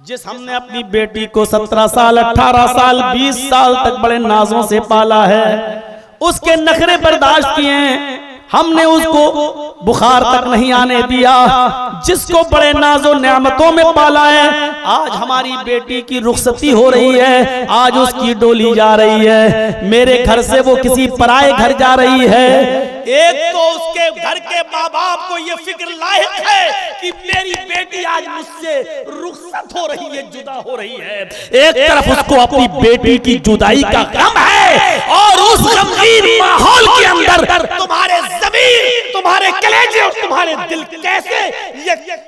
जिस हमने अपनी बेटी को 17 साल 18 साल 20 साल तक बड़े नाजों से पाला है, उसके नखरे बर्दाश्त किए हैं, हमने उसको बुखार तक नहीं आने दिया, जिसको बड़े नाजो नेमतों में पाला है, आज हमारी बेटी की रुखसती हो रही है, आज उसकी डोली जा रही है, मेरे घर से वो किसी पराये घर जा रही है। एक तो उसके घर के माँ बाप को ये फिक्र लायक है कि मेरी बेटी आज मुझसे रुखसत हो रही है, जुदा हो रही है, एक तरफ उसको अपनी बेटी की जुदाई का गम है, और उस गमगीन माहौल के अंदर तुम्हारे ज़मीर, तुम्हारे कलेजे और तुम्हारे दिल कैसे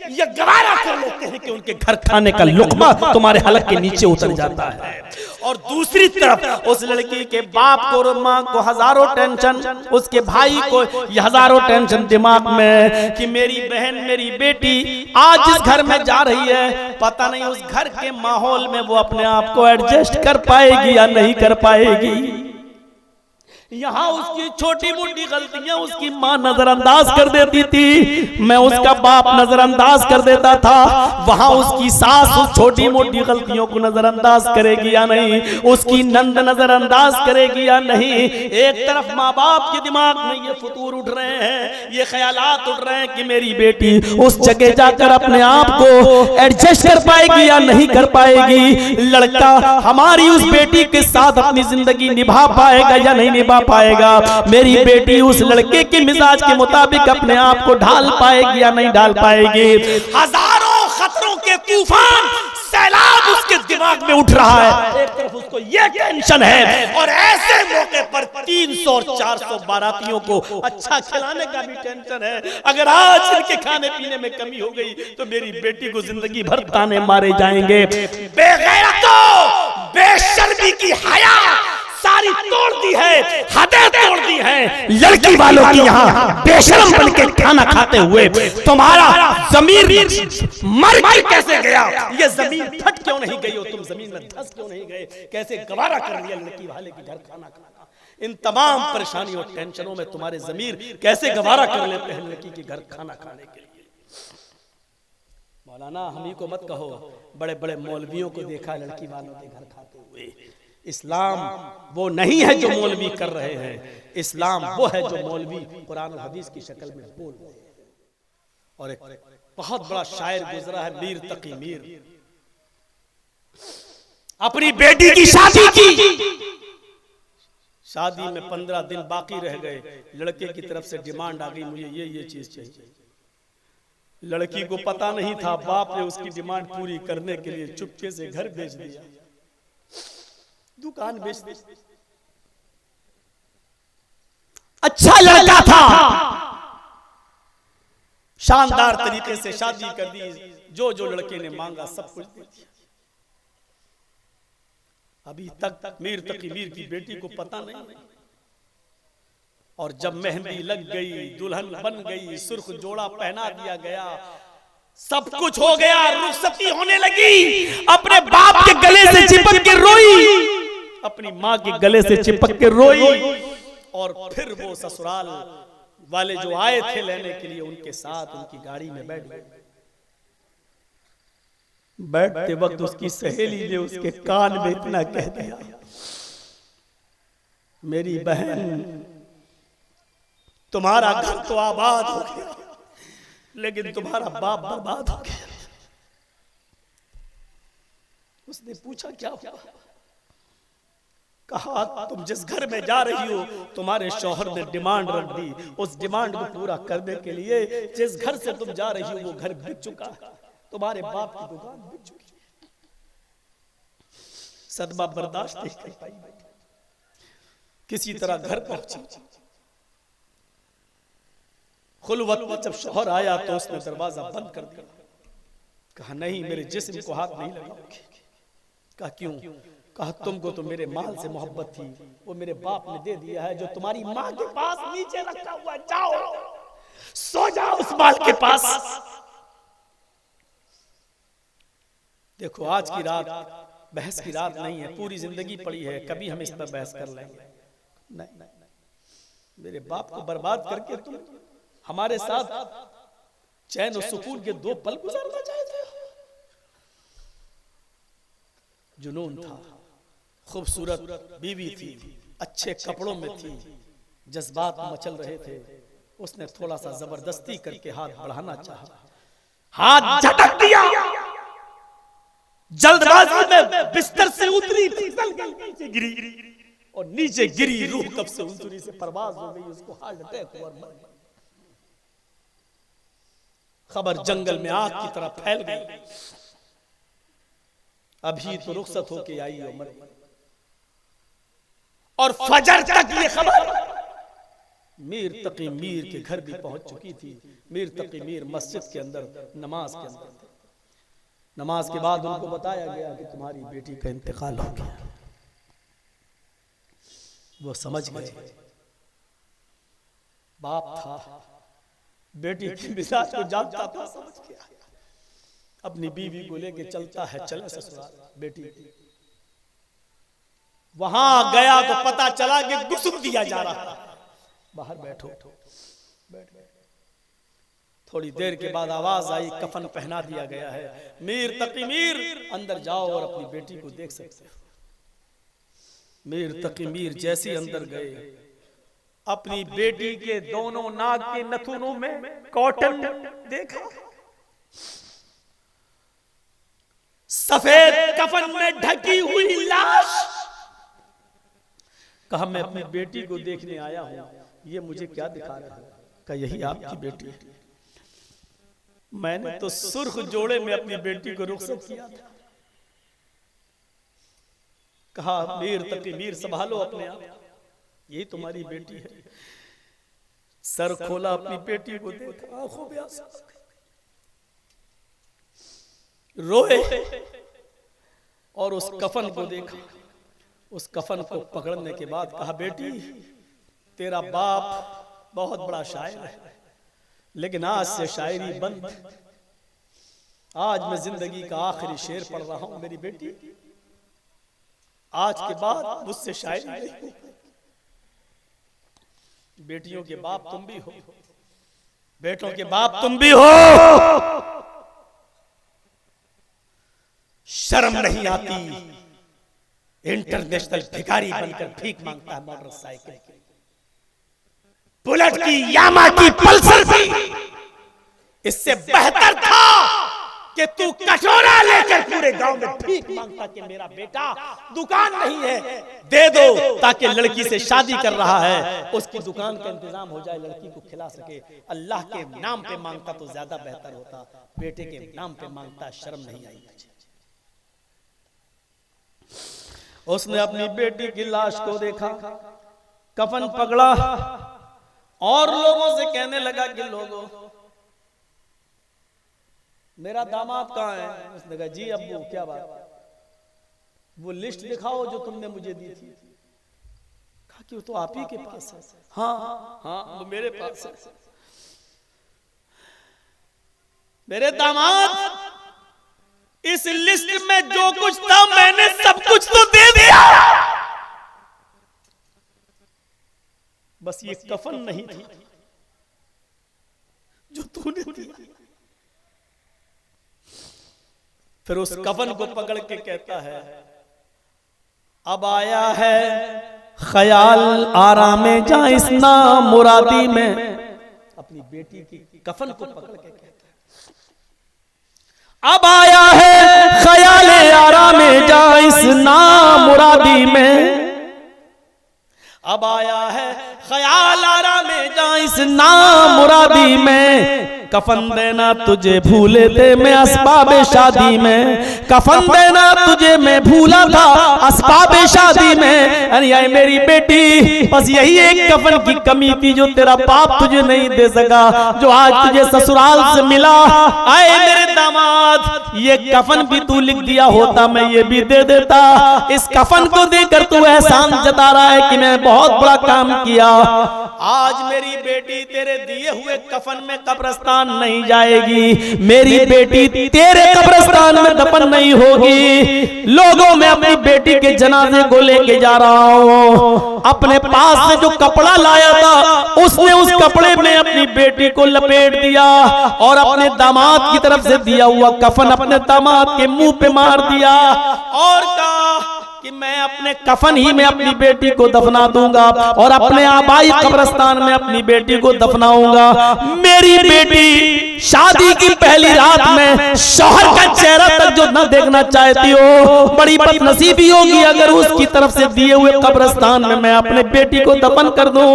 ये गवारा कर लेते हैं कि उनके घर खाने का लुक़मा तुम्हारे हलक के नीचे उतर जाता है। और दूसरी तरफ उस लड़की के बाप को और माँ को हजारों टेंशन, उसके भाई को हजारों टेंशन दिमाग में कि मेरी बहन मेरी बेटी आज जिस घर में जा रही है, पता नहीं उस घर के माहौल में वो अपने आप को एडजस्ट कर पाएगी या नहीं कर पाएगी। यहाँ उसकी छोटी मोटी गलतियां उसकी माँ नजरअंदाज कर देती थी, मैं उसका बाप नजरअंदाज कर देता था, वहां उसकी सास उस छोटी मोटी गलतियों को नजरअंदाज करेगी या नहीं, उसकी नंद नजरअंदाज करेगी या नहीं। एक तरफ माँ बाप के दिमाग में ये फतूर उठ रहे हैं, ये ख्यालात उठ रहे हैं कि मेरी बेटी उस जगह जाकर अपने आप को एडजस्ट कर पाएगी या नहीं कर पाएगी, लड़का हमारी उस बेटी के साथ अपनी जिंदगी निभा पाएगा या नहीं निभा पाएगा, मेरी बेटी उस लड़के के मिजाज के मुताबिक अपने आप को ढाल पाएगी या नहीं ढाल पाएगी। हजारों खतरों के तूफान सैलाब उसके दिमाग में उठ रहा है, एक तरफ उसको ये टेंशन है, और ऐसे मौके पर 300 और 400 बारातियों को अच्छा खिलाने का भी टेंशन है। अगर आज इनके खाने पीने में कमी हो गई तो मेरी बेटी को जिंदगी भर ताने मारे जाएंगे। बेगैरतों, बेशर्मी की हया सारी तोड़ दी है, हदें तोड़ दी है, लड़की वालों की यहाँ बेशरम बन के खाना खाते हुए तुम्हारा ज़मीर मर कैसे गया, ये ज़मीन फट क्यों नहीं गई हो, तुम ज़मीन में धंस क्यों नहीं गए, कैसे गवारा कर लिया लड़की वाले के घर खाना खाना। इन तमाम परेशानियों और टेंशनों में तुम्हारे ज़मीर कैसे गवारा कर लेते हैं लड़की के घर खाना खाने के लिए। मौलाना हम ही को मत कहो, बड़े बड़े मौलवियों को देखा लड़की वालों के घर खाते हुए। इस्लाम वो नहीं है जो मौलवी कर रहे हैं, इस्लाम वो है जो मौलवी कुरान और हदीस की शक्ल में बोल रहे हैं। और एक बहुत बड़ा शायर गुजरा है मीर तकी मीर, अपनी बेटी की शादी की, शादी में 15 दिन बाकी रह गए, लड़के की तरफ से डिमांड आ गई मुझे ये चीज चाहिए। लड़की को पता नहीं था, बाप ने उसकी डिमांड पूरी करने के लिए चुपके से घर भेज दिया, दुकान बेच दी। अच्छा लड़का था, शानदार तरीके से शादी कर दी, जो लड़के ने मांगा सब कुछ दे दिया। अभी तक मीर तकी मीर की बेटी को पता नहीं, और जब मेहंदी लग गई, दुल्हन बन गई, सुर्ख जोड़ा पहना दिया गया, सब कुछ हो गया, रुखसती होने लगी, अपने बाप के गले से चिपक के रोई, अपनी माँ के गले से चिपक के रोई, और फिर वो ससुराल वाले जो आए थे लेने के लिए उनके साथ उनकी गाड़ी में बैठ गए। बैठते वक्त उसकी सहेली ने उसके कान में इतना कह दिया, मेरी बहन तुम्हारा घर तो आबाद हो गया, लेकिन तुम्हारा बाप बर्बाद हो गया। उसने पूछा क्या हुआ? कहा तुम जिस घर में जा रही हो तुम्हारे शौहर ने डिमांड रख दी, उस डिमांड को पूरा करने के लिए जिस घर से तुम जा रही हो वो घर बिक चुका है, तुम्हारे बाप की दुकान बिक चुकी है। सदमा बर्दाश्त नहीं कर पाई, किसी तरह घर पहुंची। खुलवत में जब शौहर आया तो उसने दरवाजा बंद कर दिया, कहा नहीं मेरे जिस्म को हाथ नहीं लगाओगे। कहा क्यों? कहा तुमको तो मेरे माल से मोहब्बत थी, वो मेरे बाप ने दे दिया है जो तुम्हारी माँ के पास नीचे रखा हुआ, जाओ सो जाओ उस माल के पास। देखो आज की रात बहस की रात नहीं है, पूरी जिंदगी पड़ी है, कभी हम इस पर बहस कर लेंगे। नहीं, मेरे बाप को बर्बाद करके तुम हमारे साथ चैन और सुकून के 2 पल गुजारना चाहते हो? जुनून था, खूबसूरत बीवी थी, अच्छे कपड़ों में थी, जज्बात मचल रहे थे। उसने थोड़ा सा जबरदस्ती करके हाथ बढ़ाना चाहा, हाथ झटक दिया, जल्दबाजी में बिस्तर से उतरी, फिसल गई, नीचे गिरी और नीचे गिरी, रूह कब से उतरी से परवाज हो गई, उसको हार्ट अटैक हुआ, मर गई। खबर जंगल में आग की तरह फैल गई। अभी तो रुखसत होके आई और मर गई। और फजर तक ये खबर मीर तकी मीर के घर भी पहुंच चुकी थी। मीर तकी मीर मस्जिद के अंदर नमाज के अंदर थे। नमाज के बाद उनको बताया गया कि तुम्हारी बेटी का इंतकाल हो गया। वो समझ गए, बाप था, बेटी के मिजाज को जानता था, समझ गया। अपनी बीवी को लेके चलता है, चले ससुराल। बेटी वहां गया तो पता चला कि गुस्ल दिया जा रहा है। बाहर बैठो, बैठ गए। थोड़ी देर के बाद आवाज आई, कफन पहना दिया गया है। मीर तकी मीर, अंदर जाओ और अपनी बेटी को देख सकते हो। मीर तकी मीर जैसे अंदर गए, अपनी बेटी के दोनों नाक के नथुनों में कॉटन देखा, सफेद कफन में ढकी हुई लाश। कहा मैं अपनी बेटी को देखने आया हूं, ये मुझे क्या दिखा रहा है? कहा यही आपकी बेटी है। मैंने तो सुर्ख जोड़े में अपनी बेटी को रुखसत किया था। कहा मीर तकी मीर, संभालो अपने आप, यही तुम्हारी बेटी है। सर खोला, अपनी बेटी को देखा, आंखों में आंसू, रोए और उस कफन को देखा। उस कफन को पकड़ने के बाद कहा बेटी, तेरा बाप बहुत बड़ा शायर है, लेकिन आज से शायरी बंद। आज मैं जिंदगी का आखिरी शेर पढ़ रहा हूं मेरी बेटी, आज के बाद मुझसे शायरी नहीं। बेटियों के बाप तुम भी हो, बेटों के बाप तुम भी हो। शर्म नहीं आती, इंटरनेशनल भिखारी बनकर भीख मांगता है मोटरसाइकिल की, बुलेट की, यामा की, पल्सर की। इससे बेहतर था कि तू कटोरा लेकर पूरे गांव में भीख मांगता कि मेरा बेटा दुकान नहीं है, दे दो, ताकि लड़की से शादी कर रहा है उसकी दुकान का इंतजाम हो जाए, लड़की को खिला सके। अल्लाह के नाम पे मांगता तो ज्यादा बेहतर होता, बेटे के नाम पे मांगता। शर्म नहीं आई मुझे। उसने अपनी बेटी की लाश को देखा, कफन पकड़ा और लोगों से कहने लगा कि लोगों मेरा दामाद कहाँ है? उसने कहा जी अब्बू, क्या बात? वो लिस्ट दिखाओ जो तुमने मुझे दी थी। कहा कि वो तो आप ही के पास है। हाँ हाँ, वो मेरे पास है। मेरे दामाद, इस लिस्ट में जो कुछ था मैंने सब कुछ तो दे दिया, बस ये कफन नहीं थी जो तूने दिया। फिर उस कफन को पकड़ के कहता है अब आया है ख्याल आरामे जा इस ना मुरादी में। अपनी बेटी की कफन को पकड़ के कहता है अब आया है ख्याल आरामे जा इस ना मुरादी में। अब आया है ख्याल आरामे जा इस ना मुरादी में। कफन देना तुझे भूले थे मैं असबाबे शादी में, कफन देना तुझे मैं भूला था असबाबे शादी में। अरे मेरी बेटी, बस यही एक कफन की कमी थी जो तेरा बाप तुझे नहीं दे सका, जो आज तुझे ससुराल से मिला। आए मेरे दामाद, ये कफन भी तू लिख दिया होता मैं ये भी दे देता। इस कफन को देकर तू एहसान जता रहा है कि मैं बहुत बड़ा काम किया। आज मेरी बेटी तेरे दिए हुए कफन में कब्रिस्तान कब्रिस्तान नहीं जाएगी, मेरी बेटी तेरे कब्रिस्तान में दफन नहीं होगी। लोगों में अपनी बेटी के जनाजे को लेके जा रहा हूँ। अपने पास से जो कपड़ा लाया था उसने उस कपड़े में अपनी बेटी को लपेट दिया और अपने दामाद की तरफ से दिया हुआ कफन अपने दामाद के मुंह पे मार दिया और कहा कि मैं अपने कफन ही में अपनी बेटी को दफना दूंगा और अपने आबाई कब्रिस्तान में अपनी बेटी को दफनाऊंगा। मेरी बेटी शादी की पहली रात में शौहर का चेहरा तक जो न देखना चाहती हो, बड़ी बदनसीबी होगी अगर उसकी तरफ से दिए हुए कब्रिस्तान में मैं अपने बेटी को दफन कर दूं।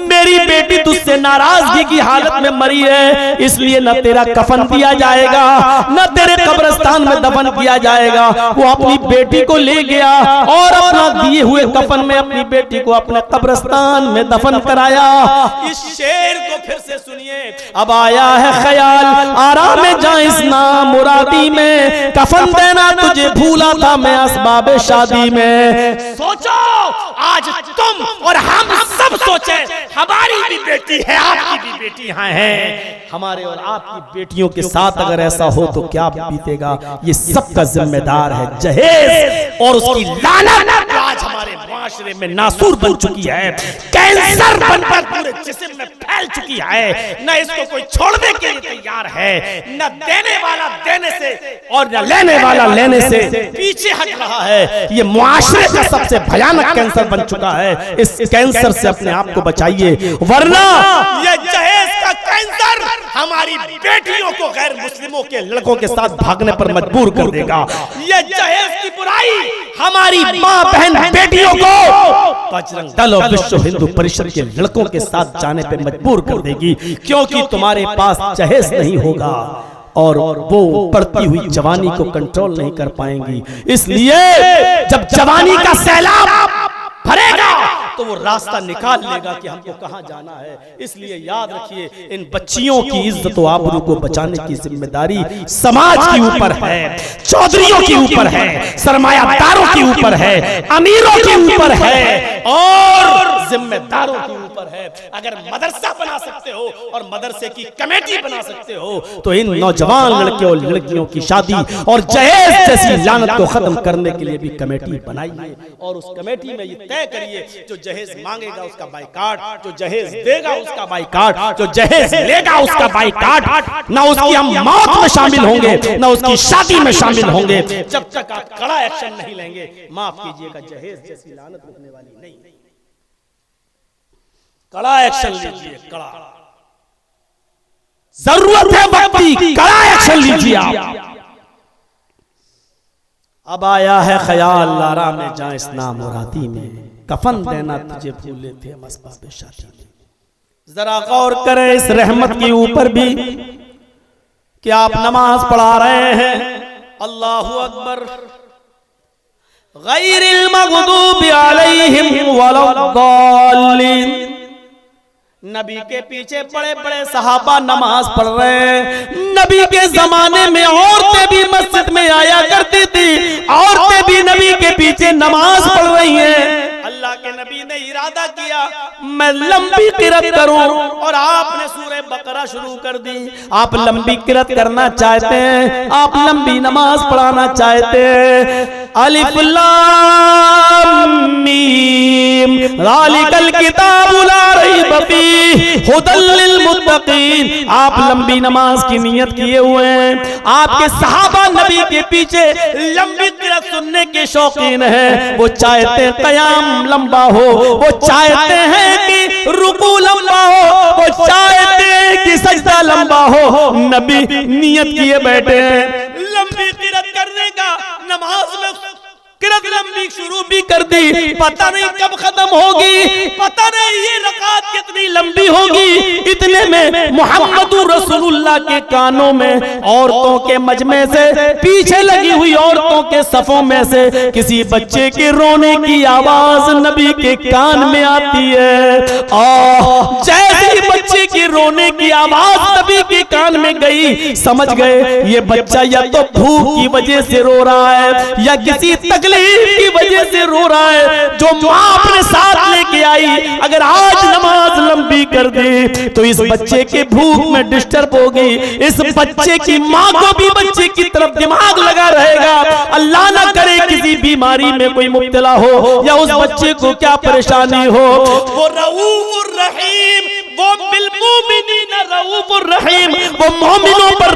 मेरी बेटी तुझसे नाराजगी की हालत में मरी है, इसलिए न तेरा कफन दिया जाएगा न तेरे कब्रिस्तान में दफन किया जाएगा। वो अपनी बेटी को ले गया और अपना दिए हुए कफन में अपनी बेटी को अपने कब्रिस्तान में दफन कराया। इस शेर को फिर से सुनिए। अब आया है ख्याल आराम जाइस ना मुरादी में, कफन देना तुझे भूला था मैं असबाब शादी में। सोचो आज तुम और हम सब सोचे, हमारी भी बेटी है, आपकी भी बेटी यहाँ है, हमारे और आपकी बेटियों के साथ अगर ऐसा हो तो क्या बीतेगा। ये सबका जिम्मेदार है जहेज और उसकी लानत आज हमारे माशरे में नासूर बन चुकी है, कैंसर बनकर पूरे जिस्म में फैल चुकी है। न इसको कोई छोड़ने के लिए तैयार है, न देने वाला देने से और न लेने वाला लेने से पीछे हट रहा है। ये मुआशरे का सबसे भयानक कैंसर बन चुका है। इस कैंसर से अपने आप को बचाइए, वरना ये जहेज का कैंसर हमारी बेटियों को गैर मुस्लिमों के लड़कों के साथ भागने पर मजबूर कर देगा। ये जहेज की बुराई हमारी माँ बहन बेटियों को बजरंग दल और विश्व हिंदू परिषद के लड़कों के साथ जाने पर मजबूर कर देगी, क्योंकि तुम्हारे पास जहेज नहीं होगा और वो बढ़ती हुई जवानी को कंट्रोल नहीं कर पाएंगी। इसलिए जब जवानी का सैलाब भरेगा तो वो रास्ता निकाल लेगा कि हमको कहां जाना है। इसलिए याद रखिए, इन बच्चियों की इज्जत और आबरू को बचाने की जिम्मेदारी समाज के ऊपर है, चौधरियों के ऊपर है, सरमायादारों के ऊपर है, अमीरों के ऊपर है और जिम्मेदारों के ऊपर है। अगर मदरसा बना सकते हो और मदरसे की कमेटी बना सकते हो तो इन नौजवान लड़के और लड़कियों की शादी और जहेज जैसी लानत को खत्म करने के लिए भी कमेटी बनाइए और उस कमेटी में ये तय करिए, जो जहेज मांगेगा उसका बाइकाट, जो जहेज देगा उसका बाइकाट, जो जहेज लेगा उसका बाइकाट। ना उसकी हम मौत में शामिल होंगे ना उसकी शादी में शामिल होंगे जब तक आप कड़ा एक्शन नहीं लेंगे। माफ कीजिएगा, जहेज जैसी लानत रुकने वाली नहीं। कड़ा एक्शन लीजिए, कड़ा जरूरत है वक्त की, कड़ा एक्शन लीजिए आप। अब आया है ख्याल लारा में जाए इस्ना मुरादी में, कफन देना तुझे भूले थे मस्बाब शादी में। जरा गौर करें इस रहमत के ऊपर भी कि आप नमाज पढ़ा रहे हैं, अल्लाहु अकबर, गैरिल मग़दूबि अलैहिम वलद्दालिन। नबी के पीछे बड़े बड़े सहाबा नमाज पढ़ रहे हैं। नबी के जमाने में औरतें भी मस्जिद में आया करती थी, औरतें भी नबी के पीछे नमाज पढ़ रही हैं। अल्लाह के नबी ने इरादा किया मैं लंबी किरत करूं और आपने सूरह बकरा शुरू कर दी। आप लंबी किरत करना चाहते हैं, आप लंबी नमाज पढ़ाना चाहते हैं। अलिफ लाम मीम ज़ालिकल किताबु ला रैब फीहि हुदल लिल मुत्तकीन। आप लंबी नमाज की नियत किए हुए हैं। आपके सहाबा नबी के पीछे लंबी किरत सुनने के शौकीन हैं। वो चाहते हैं क़याम लंबा हो, वो चाहते हैं कि रुकू लंबा हो, वो चाहते हैं कि सजदा लंबा हो। नबी नियत किए बैठे हैं लंबी किरत करने का। नमाज में किरत लंबी शुरू भी कर दी, पता नहीं कब खत्म होगी, पता नहीं ये रकात कितनी लंबी होगी। इतने में मुहम्मदुर रसूलुल्लाह के कानों में औरतों के मजमे से, पीछे लगी हुई औरतों के सफों में से किसी बच्चे के रोने की आवाज नबी के कान में आती है। जैसे ही बच्चे की के रोने की आवाज नबी के कान में गई, समझ गए ये बच्चा या तो भूख की वजह से रो रहा है या किसी तकलीफ की वजह से रो रहा है जो माँ अपने साथ लेके आई। अगर आज नमाज लंबी कर दी तो इस बच्चे के भूख में डिस्टर्ब होगी, इस बच्चे की माँ को भी बच्चे की तरफ दिमाग लगा रहेगा। अल्लाह ना करे किसी बीमारी में कोई मुब्तला हो या उस बच्चे को क्या परेशानी हो। वो रऊफुर रहीम, वो बिल मोमिनीन रऊफुर रहीम, वो मोमिनों पर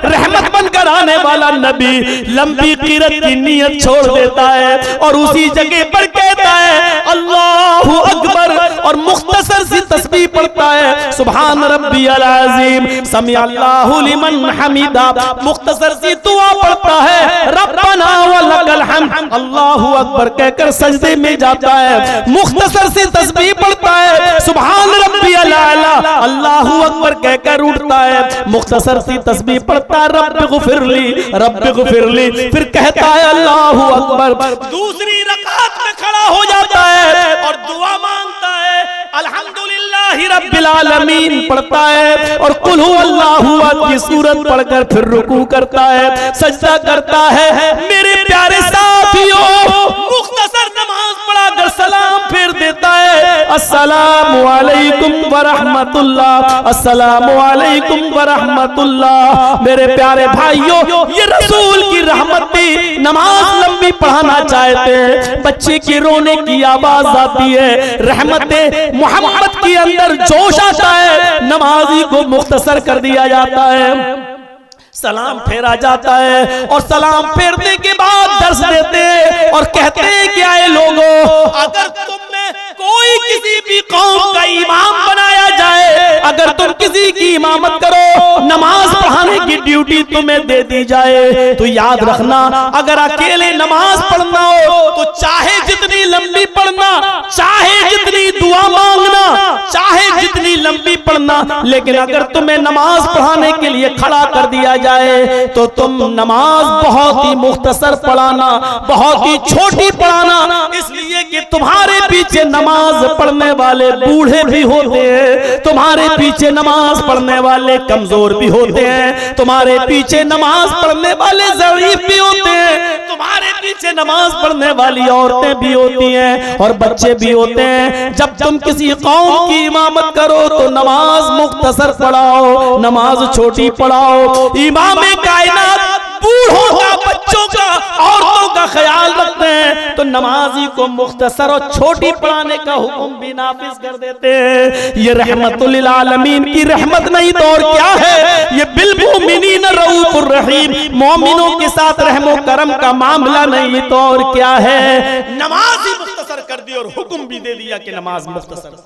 रहमत बनकर आने वाला नबी लंबी कीरत की नियत छोड़ देता है और उसी जगह पर कहता है अल्लाहु अकबर और मुख्तसर सी तस्बीह पढ़ता है सुभान रब्बियल अज़ीम समी अल्लाहु लिमन हमीदा, मुख्तसर सी दुआ पढ़ता है रब्बना व लकल हम्द, अल्लाहु अकबर कहकर सजदे में जाता है, मुख्तसर सी तस्बीह पढ़ता है सुभान रब्बियल आला, अल्लाहु अकबर कहकर उठता है, मुख्तसर सी तस्बीह पढ़ता है रब्बिग़फिरली, फिर कहता है अल्लाहु अकबर, दूसरी रकात में खड़ा हो जाता है और दुआ मांगता है अल्हम्दुलिल्लाहि रब्बिल आलमीन पढ़ता है और कुल हु अल्लाहु अहद की सूरत पढ़कर फिर रुकू करता है, सजदा करता है। मेरे प्यारे साथियों, मुख्तसर नमाज पढ़ाकर सलाम फेर देता है अस्सलामु अलैकुम व रहमतुल्लाह, अस्सलामु अलैकुम व रहमतुल्लाह। मेरे प्यारे भाइयों, ये रसूल की रहमत थी, नमाज लंबी पढ़ाना चाहते हैं, बच्चे के रोने की आवाज आती है, रहमत मोहम्मद के अंदर जोश आता है, नमाजी को मुख्तसर कर दिया जाता है, सलाम फेरा जाता है और सलाम फेरने के बाद दर्श देते हैं और कहते हैं कि आए लोगों, अगर तुम में कोई किसी भी कौम का इमाम बनाया जाए, अगर तुम किसी की इमामत करो, नमाज पढ़ाने की ड्यूटी तुम्हें दे दी जाए तो याद रखना, अगर अकेले नमाज पढ़ना हो तो चाहे जितनी लंबी पढ़ना, चाहे जितनी दुआ मांगना, चाहे जितनी लंबी पढ़ना, लेकिन अगर तुम्हें नमाज पढ़ाने के लिए खड़ा कर दिया जाए तो तुम नमाज बहुत ही मुख्तसर पढ़ाना, बहुत ही छोटी पढ़ाना, इसलिए कि तुम्हारे पीछे नमाज पढ़ने वाले बूढ़े भी होते हैं, तुम्हारे पीछे नमाज पढ़ने वाले कमजोर भी होते हैं, तुम्हारे पीछे नमाज पढ़ने वाले ज़ईफ भी होते हैं, तुम्हारे पीछे नमाज पढ़ने वाली औरतें भी होती हैं और बच्चे भी होते हैं। जब तुम किसी कौम की इमामत करो तो नमाज मुख्तसर पढ़ाओ, नमाज छोटी पढ़ाओ। इमामे कायनात बूढ़ों का, बच्चों का, औरतों का ख्याल रखते हैं तो नमाजी को मुख्तसर और छोटी पढ़ाने का हुक्म भी नाफिज कर देते हैं। ये रहमतुल लिल आलमीन की रहमत नहीं तो और क्या है, ये बिल मोमिनीन रऊफुर रहीम, मोमिनों के साथ रहमो करम का मामला नहीं तो और क्या है। नमाज ही मुख्तसर कर दी और हुक्म भी दे दिया कि नमाज मुख्तसर।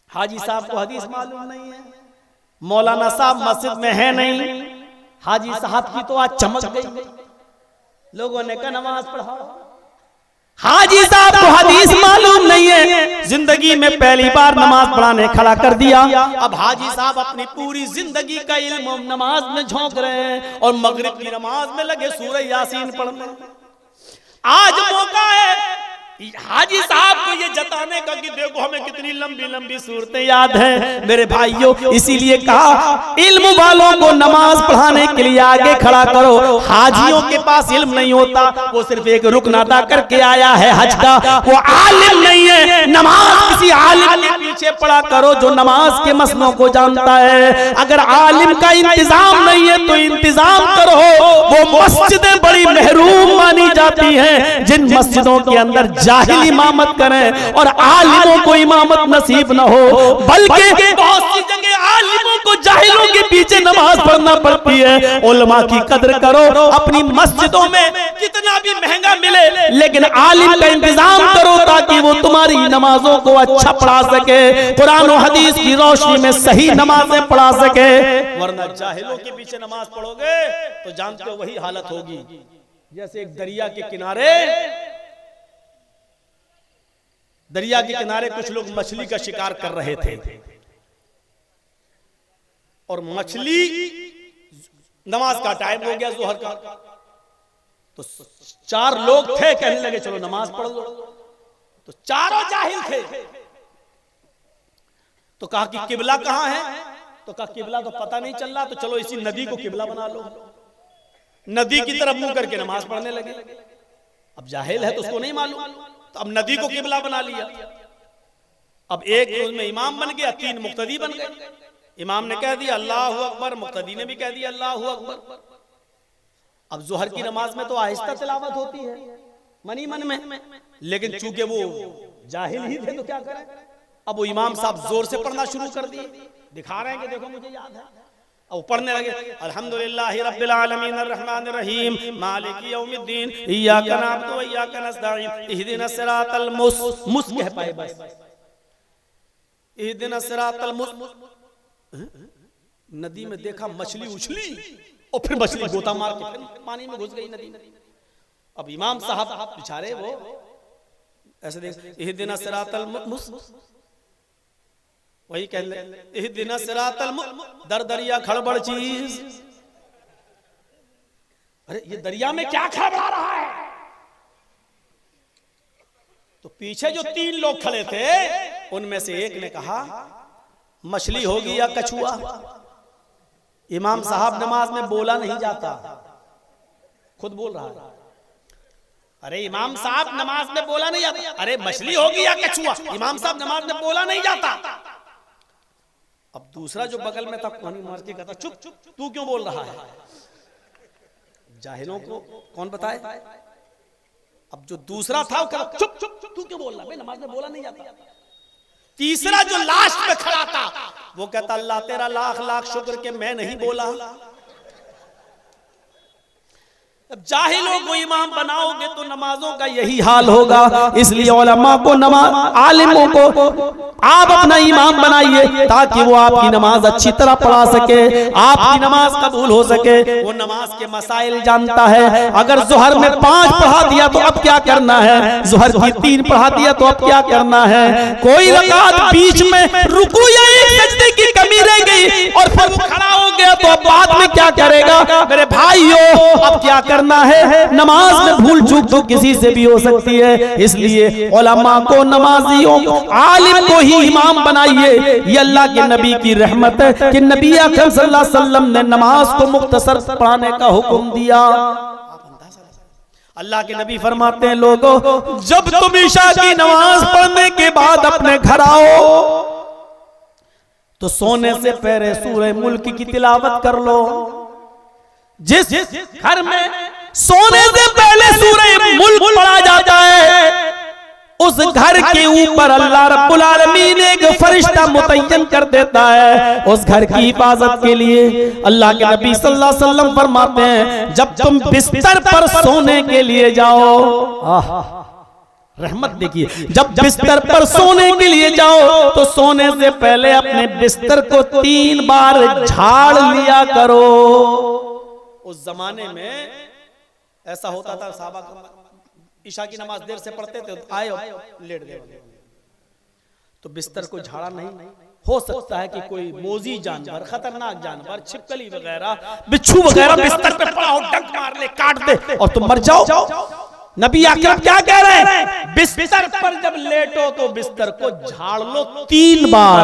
हाजी साहब को हदीस मालूम नहीं है, मौलाना साहब मस्जिद में है नहीं, हाजी साहब की तो आज चमक गई, लोगों ने कहा नमाज पढ़ाओ। हाजी साहब को हदीस मालूम नहीं है, जिंदगी में पहली बार नमाज पढ़ाने खड़ा कर दिया। अब हाजी साहब अपनी पूरी जिंदगी का इल्म नमाज में झोंक रहे हैं और मगरिब की नमाज में लगे सूरह यासीन पढ़ने। आज मौका है हाजी साहब को ये जताने का कि देखो हमें कितनी लंबी लंबी सूरतें याद हैं। मेरे भाइयों, इसीलिए कहा इल्म वालों को नमाज पढ़ाने के लिए आगे खड़ा करो। हाजियों के पास इल्म नहीं होता, वो सिर्फ एक रुकन अदा करके आया है हज का, वो आलिम नहीं है। नमाज किसी आलिम के पीछे पढ़ा करो जो नमाज के मसलों को जानता है। अगर आलिम का इंतजाम नहीं है तो इंतजाम करो। वो मस्जिदें बड़ी महरूम मानी जाती हैं जिन मस्जिदों के अंदर जाहिल इमामत करें और आलिमों को इमामत नसीब न हो, बल्कि बहुत सी जगह आलिमों को जाहिलों के पीछे नमाज पढ़ना पड़ती है। उलमा की कदर करो, अपनी मस्जिदों में कितना भी महंगा मिले लेकिन आलिम का इंतजाम करो ताकि वो तुम्हारी नमाजों को अच्छा पढ़ा सके, कुरान और हदीस की रोशनी में सही नमाजें पढ़ा सके। वरना जाहिलों के पीछे नमाज पढ़ोगे तो जानते हो वही हालत होगी जैसे एक दरिया के किनारे कुछ लोग मछली का शिकार कर रहे थे और मछली, नमाज का टाइम हो गया जोहर का, तो 4 लोग थे, कहने लगे चलो नमाज पढ़ लो। तो चारों जाहिल थे। तो कहा कि किबला कहाँ है? तो कहा किबला तो पता नहीं चल रहा, तो चलो इसी नदी को किबला बना लो। नदी की तरफ मुंह करके नमाज पढ़ने लगे। अब जाहिल है तो उसको नहीं मालूम, तो अब नदी को किबला बना लिया। अब एक उसमें इमाम बन गया, 3 मुक्तदी बन गए। इमाम ने कह दिया अल्लाहु अकबर, मुक्तदी ने भी कह दिया अल्लाहु अकबर। अब जोहर की नमाज में तो आहिस्ता तिलावत होती है मनी मन में, लेकिन चूंकि वो जाहिल ही थे तो क्या करें। अब वो इमाम साहब जोर से पढ़ना शुरू कर दिए, दिखा रहे हैं कि देखो मुझे याद है। अब पढ़ने लगे अल्हम्दुलिल्लाहि रब्बिल आलमीन अर्रहमानिर रहीम मालिकी यौमिद्दीन इय्याका नअबुदु व इय्याका नस्तईन इहदिनस सिरातल मुस कह पाए बस, इहदिनस सिरातल मुस। नदी में देखा मछली उछली और फिर मछली गोता मार के फिर पानी में घुस गई नदी में। अब इमाम साहब बेचारे वो ऐसे देख इहदिनस सिरातल मुस, वही कह ले इहदिनस सिरातल दर दरिया खड़बड़ चीज। अरे ये दरिया में क्या खड़बड़ा रहा है? तो पीछे जो 3 लोग खड़े थे उनमें से एक ने कहा मछली होगी या कछुआ। इमाम साहब नमाज में बोला नहीं जाता, खुद बोल रहा है। अरे इमाम साहब नमाज में बोला नहीं जाता, अरे मछली होगी या कछुआ। इमाम साहब नमाज में बोला नहीं जाता। अब दूसरा जो बगल में था पानी मार के कहता चुप तू क्यों बोल रहा है? जाहिलों को कौन बताए। अब जो दूसरा था वो कहता चुप तू क्यों बोल रहा है, नमाज में बोला नहीं जाता। तीसरा जो लास्ट में खड़ा था वो कहता अल्लाह तेरा लाख लाख शुक्र के मैं नहीं बोला। अब जाहिलों को इमाम बनाओगे तो नमाजों का यही हाल होगा। इसलिए उलमा को नमाज, आलिमों को आप अपना इमाम बनाइए ताकि वो आपकी नमाज अच्छी तरह पढ़ा सके, आपकी नमाज कबूल हो सके। वो नमाज के मसाइल जानता है। अगर जोहर में 5 पढ़ा दिया तो अब क्या करना है, जोहर की 3 पढ़ा दिया तो अब क्या करना है। कोई रकात बीच में रुकू या एक सजदे की कमी रह गई और फिर वो खड़ा हो गया तो अब बाद में क्या करेगा। मेरे भाइयों अब क्या करना है, नमाज में भूल चूक तो किसी से भी हो सकती है। इसलिए उलमा को, नमाजियों को, आलिम को ही इमाम बनाइए। ये अल्लाह के नबी की रहमत है कि नबी अकरम सल्लल्लाहु अलैहि वसल्लम ने नमाज को मुख्तसर पढ़ाने का हुक्म दिया। अल्लाह के नबी फरमाते हैं लोगों जब तुम ईशा की नमाज पढ़ने के बाद अपने घर आओ तो सोने से पहले सूरह मुल्क की तिलावत कर लो। जिस घर में सोने से पहले सूरह मुल्क पढ़ा जाता है उस घर के ऊपर अल्लाह रब्बुल आलमीन एक फरिश्ता मुतय्यन कर देता है उस घर की हिफाजत के लिए। अल्लाह के नबी सल्लल्लाहु अलैहि वसल्लम फरमाते हैं जब तुम बिस्तर पर सोने के लिए जाओ, रहमत देखिए, जब बिस्तर पर सोने के लिए जाओ तो सोने से पहले अपने बिस्तर को 3 बार झाड़ लिया करो। उस जमाने में ऐसा होता था, साहबा ईशा की नमाज देर से पढ़ते थे, आए लेट गए तो बिस्तर को झाड़ा नहीं। हो सकता है कि कोई मोजी जानवर, खतरनाक जानवर, छिपकली वगैरह, बिच्छू वगैरह बिस्तर पे पड़ा हो, डंक मार ले, काट दे और तुम मर जाओ। नबी अकरम क्या कह रहे हैं, बिस्तर पर जब लेटो तो बिस्तर को झाड़ लो 3 बार।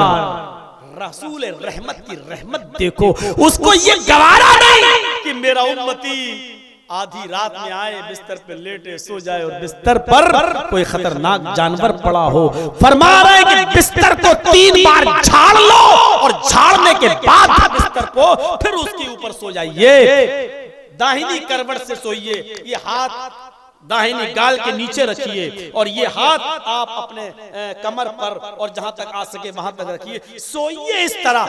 रसूल रहमत की रहमत देखो, उसको ये गवारा नहीं कि मेरा उम्मती आधी रात में आए, बिस्तर पे लेटे सो जाए और बिस्तर पर कोई खतरनाक जानवर पड़ा हो। फरमा रहे कि बिस्तर को 3 बार झाड़ लो और झाड़ने के बाद बिस्तर को फिर उसके ऊपर सो जाइए। दाहिनी करवट से सोइए, ये हाथ दाहिनी गाल के नीचे रखिए और ये हाथ आप अपने कमर पर और जहां तक आ सके वहां तक रखिए। सोइए इस तरह।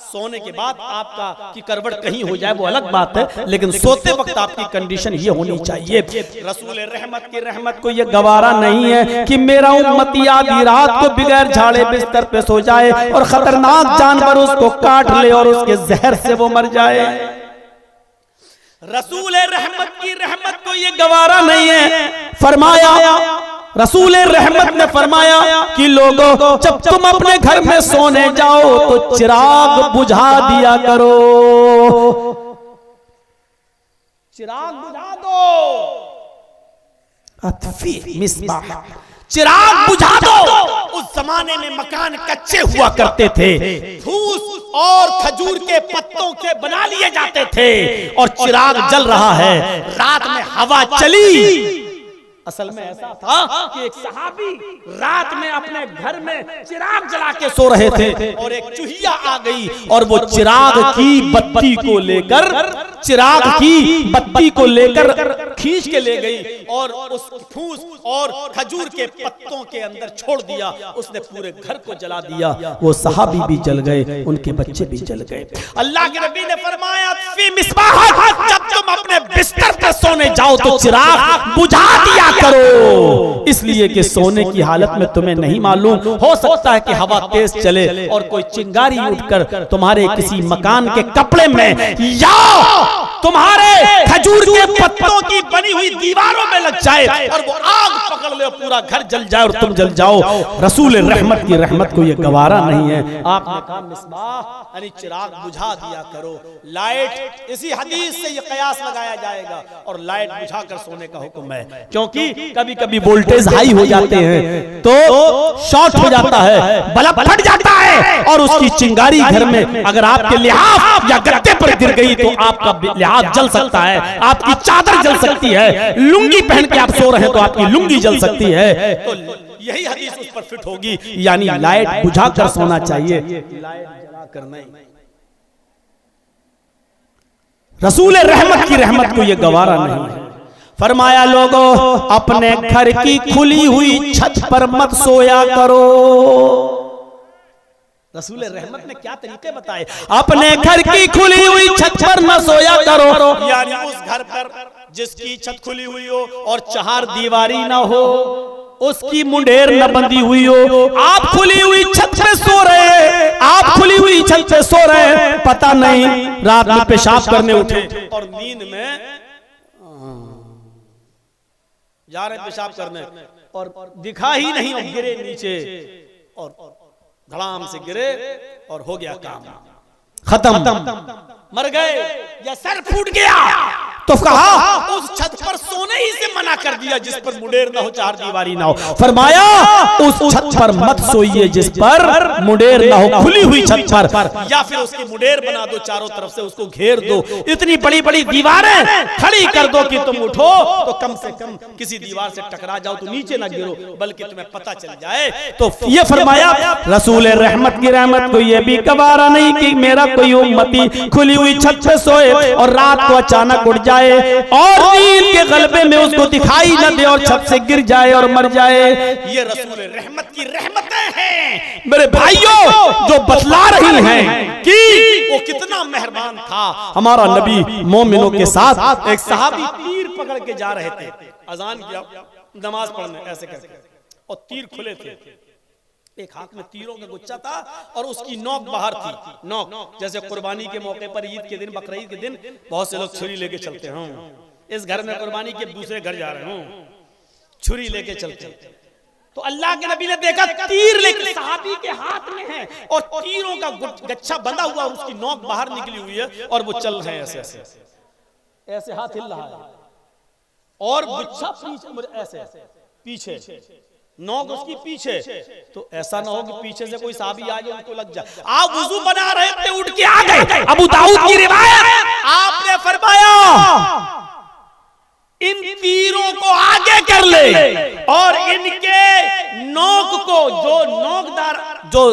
सोने के बाद आपका की करवट कहीं हो जाए वो अलग बात है, लेकिन सोते वक्त आपकी कंडीशन ये होनी चाहिए। रसूल रहमत की रहमत को ये गवारा नहीं है कि मेरा उम्मती आधी रात को बगैर झाड़े बिस्तर पे सो जाए और खतरनाक जानवर उसको काट ले और उसके जहर से वो मर जाए। रसूल रहमत की रहमत को ये गवारा नहीं है। फरमाया रसूल रहमत ने फरमाया कि लोगों जब तुम अपने घर में सोने जाओ तो चिराग बुझा दिया करो। चिराग बुझा दो, अतफी मिसबाह, चिराग बुझा दो। उस जमाने में मकान कच्चे हुआ करते थे, फूस और खजूर के पत्तों के बना लिए जाते थे और चिराग जल रहा है, रात में हवा चली। असल में ऐसा था कि एक सहाबी रात में अपने घर में चिराग जला के सो रहे थे और एक चूहिया आ गई और वो चिराग की बत्ती को लेकर खींच के ले गई और उस फूस और खजूर के पत्तों के अंदर छोड़ दिया। उसने पूरे घर को जला दिया। वो सहाबी भी जल गए, उनके बच्चे भी जल गए। अल्लाह के नबी ने फरमाया, फी मिस्बाह, जब तुम अपने बिस्तर पर सोने जाओ तो चिराग बुझा दिया करो, इसलिए कि सोने की हालत में तुम्हें नहीं मालूम, हो सकता है कि हवा तेज चले और कोई चिंगारी उठकर तुम्हारे किसी मकान के कपड़े में या तुम्हारे खजूर के पत्तों की बनी हुई दीवारों में लग जाए और वो आग पकड़ ले, पूरा घर जल जाए और तुम जल जाओ। रसूल रहमत की रहमत को ये गवारा नहीं है। आपने कहा मिस्बाह यानी चिराग बुझा दिया करो। लाइट, इसी हदीस से ये कयास लगाया जाएगा और लाइट बुझाकर सोने का हुक्म है, क्योंकि कभी कभी वोल्टेज हाई हो जाते हैं तो शॉर्ट हो जाता है, बल्ब फट जाता है और उसकी चिंगारी घर में अगर आपके लिहाफ या गद्दे पर गिर गई तो आपका लिहाफ जल सकता है, आपकी चादर जल सकती है, लुंगी पहन के आप सो रहे हैं तो आपकी लुंगी जल सकती है। तो यही हदीस उस पर फिट होगी, यानी लाइट बुझाकर सोना चाहिए, लाइट जलाकर नहीं। रसूल रहमत की रहमत को यह गवारा नहीं है। फरमाया लोगों, अपने घर की खुली हुई छत पर मत सोया करो। रसूल रहमत ने क्या तरीके बताए, अपने घर की खुली हुई छत पर न सोया करो, यानी उस घर पर जिसकी छत खुली हुई हो और चार दीवारी ना हो, उसकी मुंडेर न बंधी हुई हो, आप खुली हुई छत पे सो रहे हैं, आप खुली हुई छत पे सो रहे हैं, पता नहीं रात में पेशाब करने उठे और नींद में जा रहे पेशाब करने और दिखा ही नहीं और गिरे नीचे और धड़ाम से गिरे और हो गया काम खत्म, मर गए या सर फूट गया, तो कहा उस छत पर सोने ही से मना कर दिया जिस पर मुंडेर ना हो, चार दीवारी ना हो। फरमाया उस छत पर मत सोइए जिस पर मुंडेर ना हो, खुली हुई छत पर, या फिर उसकी मुंडेर बना दो, चारों तरफ से उसको घेर दो, इतनी बड़ी बड़ी दीवारें खड़ी कर दो कि तुम उठो तो कम से कम किसी दीवार से टकरा जाओ तो नीचे ना गिरो, बल्कि तुम्हें पता चल जाए। तो ये फरमाया रसूल रहमत की रहमत को ये भी गवारा नहीं कि मेरा कोई उम्मती खुली हुई छत पे सोए और रात को अचानक उठ जाए और नींद के गलबे में उसको दिखाई न दे और छत से गिर जाए और मर जाए। ये रसूल रहमत की रहमतें हैं मेरे भाइयों, जो बतला रही हैं कि वो कितना मेहरबान था हमारा नबी मोमिनों के साथ। एक सहाबी तीर पकड़ के जा रहे थे, अजान किया, नमाज पढ़ने ऐसे करके, और तीर खुले थे, एक हाथ में तीरों का गुच्छा था और उसकी नोक बाहर थी। नोक जैसे कुर्बानी के मौके पर, ईद के दिन, बकरीद के दिन बहुत से लोग छुरी लेके चलते हैं, इस घर में कुर्बानी के दूसरे घर जा रहे हूं, छुरी लेके चलते हैं। तो अल्लाह के नबी ने देखा तीर लेके सहाबी के हाथ में है और तीरों का गच्छा बंधा हुआ, उसकी नोक बाहर निकली हुई है और वो चल रहे हैं ऐसे ऐसे ऐसे, हाथ हिल रहा है और गुच्छा ऐसे पीछे, नोक उसकी पीछे। तो ऐसा ना हो कि पीछे से कोई साहबी आ जाए उनको लग जाए। आप वुजू बना रहे थे, उठ के आ गए। अबू दाऊद की रिवायत, आपने फरमाया इन तीरों को आगे कर ले और इनके नोक को, जो नोकदार जो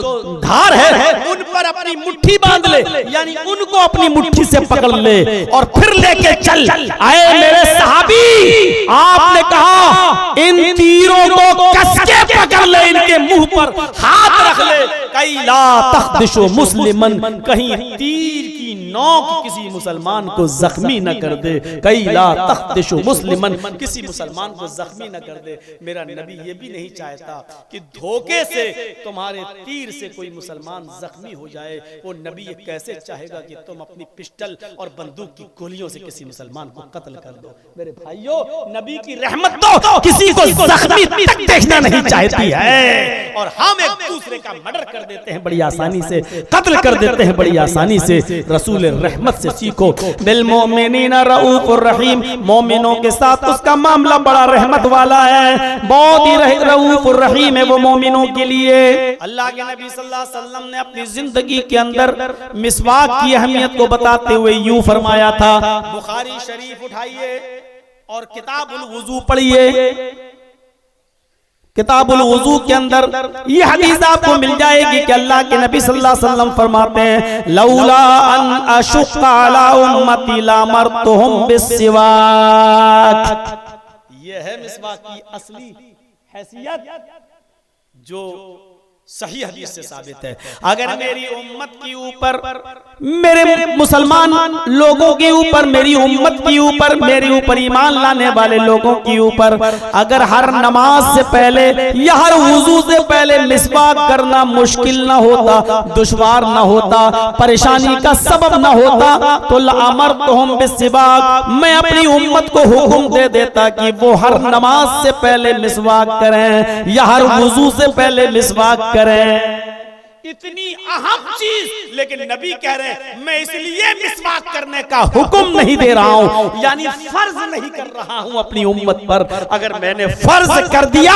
धार है उन पर अपनी मुट्ठी बांध ले, यानी उनको अपनी मुट्ठी से पकड़ ले और फिर लेके चल। आए मेरे सहाबी, आपने कहा इन तीरों को कस के पकड़ ले, इनके मुंह पर हाथ रख ले, कई ला तख्दिशो मुस्लिमन, कहीं तीर की नोक किसी मुसलमान को जख्मी न कर दे, कई ला तख्दिशो मुस्लिमन, किसी मुसलमान को जख्मी न कर दे। मेरा नबी ये भी नहीं चाहता कि धोखे से तुम्हारे तीर से कोई मुसलमान जख्मी हो जाए। वो नबी ये कैसे चाहेगा कि तुम अपनी पिस्टल और बंदूक की गोलियों से किसी मुसलमान को कत्ल कर दो। मेरे भाइयों, नबी की रहमत तो किसी को जख्मी तक देखना नहीं चाहती। चाहती है और हम एक दूसरे का मर्डर कर देते हैं बड़ी आसानी से, कत्ल कर देते हैं बड़ी आसानी से। रसूल रहमत से सीखो, बिल मोमिनीना रऊफुर रहीम, मोमिनों के साथ उसका मामला बड़ा रहमत वाला है, बहुत ही रऊफुर रहीम है वो मोमिनों के लिए। अल्लाह के नबी सल्लल्लाहु अलैहि वसल्लम ने अपनी जिंदगी के अंदर मिसवाक की अहमियत को बताते हुए यूं फरमाया था, बुखारी शरीफ उठाइए और किताबुल वुजू पढ़िए। किताबुल वुजू के अंदर ये हदीस आपको मिल जाएगी कि अल्लाह के नबी सल्लल्लाहु अलैहि वसल्लम फरमाते हैं, लौला अन अशुक्का अला उम्मती लामरतुहुम बिस्सिवाक। ये है मिसवाक की असली हैसियत जो सही हदीस से साबित है। अगर मेरी उम्मत के ऊपर, मेरे मुसलमान लोगों के ऊपर, मेरी उम्मत के ऊपर, मेरे ऊपर ईमान लाने वाले लोगों के ऊपर अगर हर नमाज से पहले या हर वुजू से पहले मिसवाक करना मुश्किल ना होता, दुश्वार ना होता, परेशानी का सबब ना होता, तो लअमरतुहुम बिस्सिवाक, मैं अपनी उम्मत को हुक्म दे देता कि वो हर नमाज से पहले मिसवाक करें या हर वुजू से पहले मिसवाक करें। इतनी अहम चीज, लेकिन नबी कह रहे हैं मैं इसलिए मिसवाक करने का हुक्म नहीं दे रहा हूं, यानी फर्ज नहीं कर रहा हूं अपनी उम्मत पर। अगर मैंने फर्ज कर दिया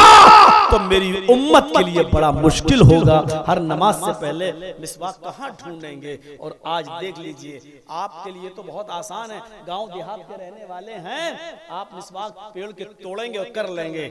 तो मेरी उम्मत के लिए बड़ा मुश्किल होगा। हर नमाज से पहले मिसवाक कहां ढूंढेंगे? और आज देख लीजिए, आपके लिए तो बहुत आसान है, गांव देहात के रहने वाले हैं, आप मिसवाक पेड़ के तोड़ेंगे और कर लेंगे,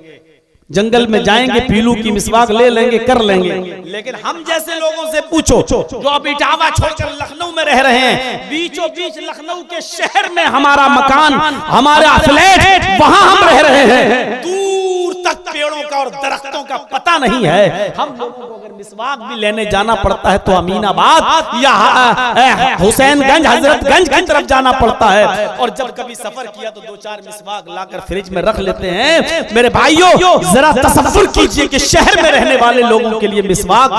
जंगल में जाएंगे पीलू की मिसवाक ले लेंगे, कर लेंगे। लेकिन हम जैसे लोगों से पूछो जो अब इटावा छोड़कर लखनऊ में रह रहे हैं, बीचों बीच लखनऊ के शहर में हमारा मकान, हमारा फ्लैट, वहां हम रह रहे हैं, दूर तक पेड़ों का और दरख्तों का पता नहीं है। हम लोगों को अगर मिसवाक भी लेने जाना पड़ता है तो अमीनाबाद या हुसैनगंज, हजरतगंज की तरफ जाना पड़ता है। और जब कभी सफर किया तो 2-4 मिसवाक लाकर फ्रिज में रख लेते हैं। मेरे भाइयों, जरा तसव्वुर कीजिए कि शहर में रहने वाले लोगों के लिए मिसवाक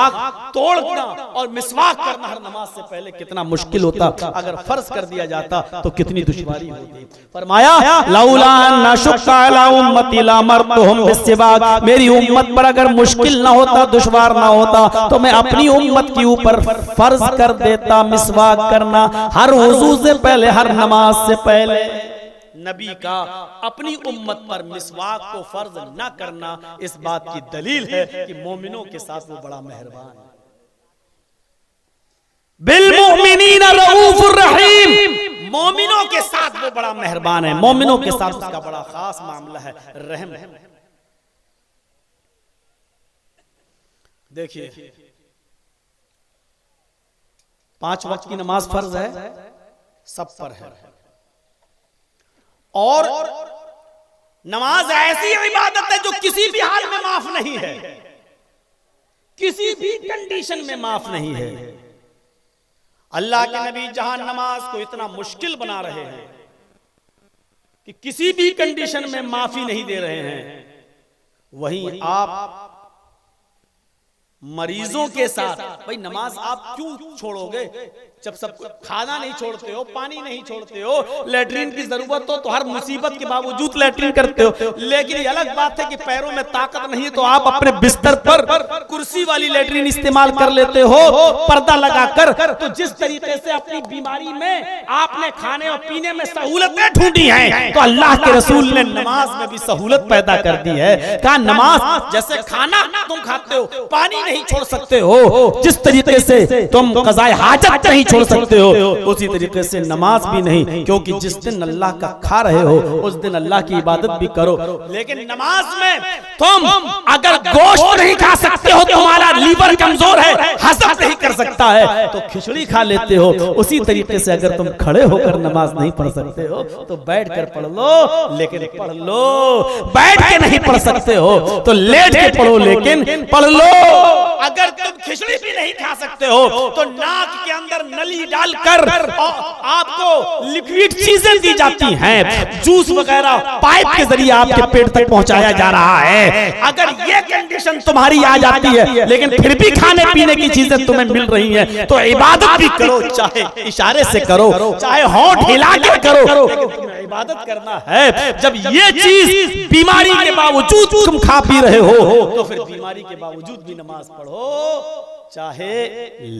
तोड़ना और मिसवाक करना हर नमाज से पहले कितना मुश्किल होता। अगर फर्ज कर दिया जाता तो कितनी दुश्वारी होती। फरमाया, लौला नशुक्का अला उम्मती लामरतुहुम बिस्सिवाक, मेरी उम्मत पर अगर मुश्किल ना होता, दुश्वार ना होता, तो मैं अपनी उम्मत के ऊपर फर्ज कर देता मिसवाक करना हर वुजू से पहले, हर नमाज से पहले। नबी का अपनी उम्मत पर मिसवाक को फर्ज न करना इस बात की दलील है कि मोमिनों के साथ वो बड़ा मेहरबान है। बिल मोमिनीना रऊफुर रहीम, मोमिनों के साथ वो बड़ा मेहरबान है, मोमिनों के साथ उसका बड़ा खास मामला है, रहम है। देखिए, 5 वक्त की नमाज फर्ज है, सब पर है। और नमाज ऐसी इबादत है जो किसी भी हाल में माफ नहीं है, किसी भी कंडीशन में माफ नहीं है। अल्लाह के नबी जहां नमाज को इतना मुश्किल बना रहे हैं कि किसी भी कंडीशन में माफी नहीं दे रहे हैं, वहीं आप मरीजों के साथ, भाई नमाज आप क्यों छोड़ोगे? जब सब खाना नहीं छोड़ते हो, पानी नहीं छोड़ते हो, लैट्रिन की जरूरत हो तो हर मुसीबत के बावजूद लैट्रिन करते हो। लेकिन ये अलग बात है कि पैरों में ताकत नहीं है तो आप अपने बिस्तर पर कुर्सी वाली लैट्रिन इस्तेमाल कर लेते हो, पर्दा लगाकर। तो जिस तरीके से अपनी बीमारी में आपने खाने और पीने में सहूलतें ढूंढी हैं, तो अल्लाह के रसूल ने नमाज में भी सहूलत पैदा कर दी है। कहा नमाज जैसे खाना तुम खाते हो, पानी नहीं छोड़ सकते हो, जिस तरीके से तुम क़ज़ाए हाजत नहीं छोड़ सकते हो, उसी तरीके से नमाज भी नहीं। क्योंकि जिस दिन अल्लाह का खा रहे हो उस दिन अल्लाह की इबादत भी करो। लेकिन नमाज में तुम अगर गोश्त नहीं खा सकते हो, तुम्हारा लीवर कमजोर है, हजम नहीं कर सकता है, तो खिचड़ी खा लेते हो। उसी तरीके से अगर तुम खड़े होकर नमाज नहीं पढ़ सकते हो तो बैठ कर पढ़ लो, लेकिन पढ़ लो। बैठ के नहीं पढ़ सकते हो तो लेट के पढ़ो, लेकिन पढ़ लो। अगर तुम खिचड़ी भी नहीं खा सकते हो तो नाक के अंदर नली डालकर आपको लिक्विड चीजें दी जाती हैं, जूस वगैरह पाइप के जरिए आपके पेट तक पहुंचाया जा रहा है। अगर ये कंडीशन तुम्हारी आ जाती है लेकिन फिर भी खाने पीने की चीजें तुम्हें मिल रही हैं, तो इबादत भी करो, चाहे इशारे से करो, चाहे होंठ हिला के करो, इबादत करना है, जब ये चीज बीमारी के बावजूद तुम खा पी रहे हो तो फिर बीमारी के बावजूद भी नमाज पढ़ो, चाहे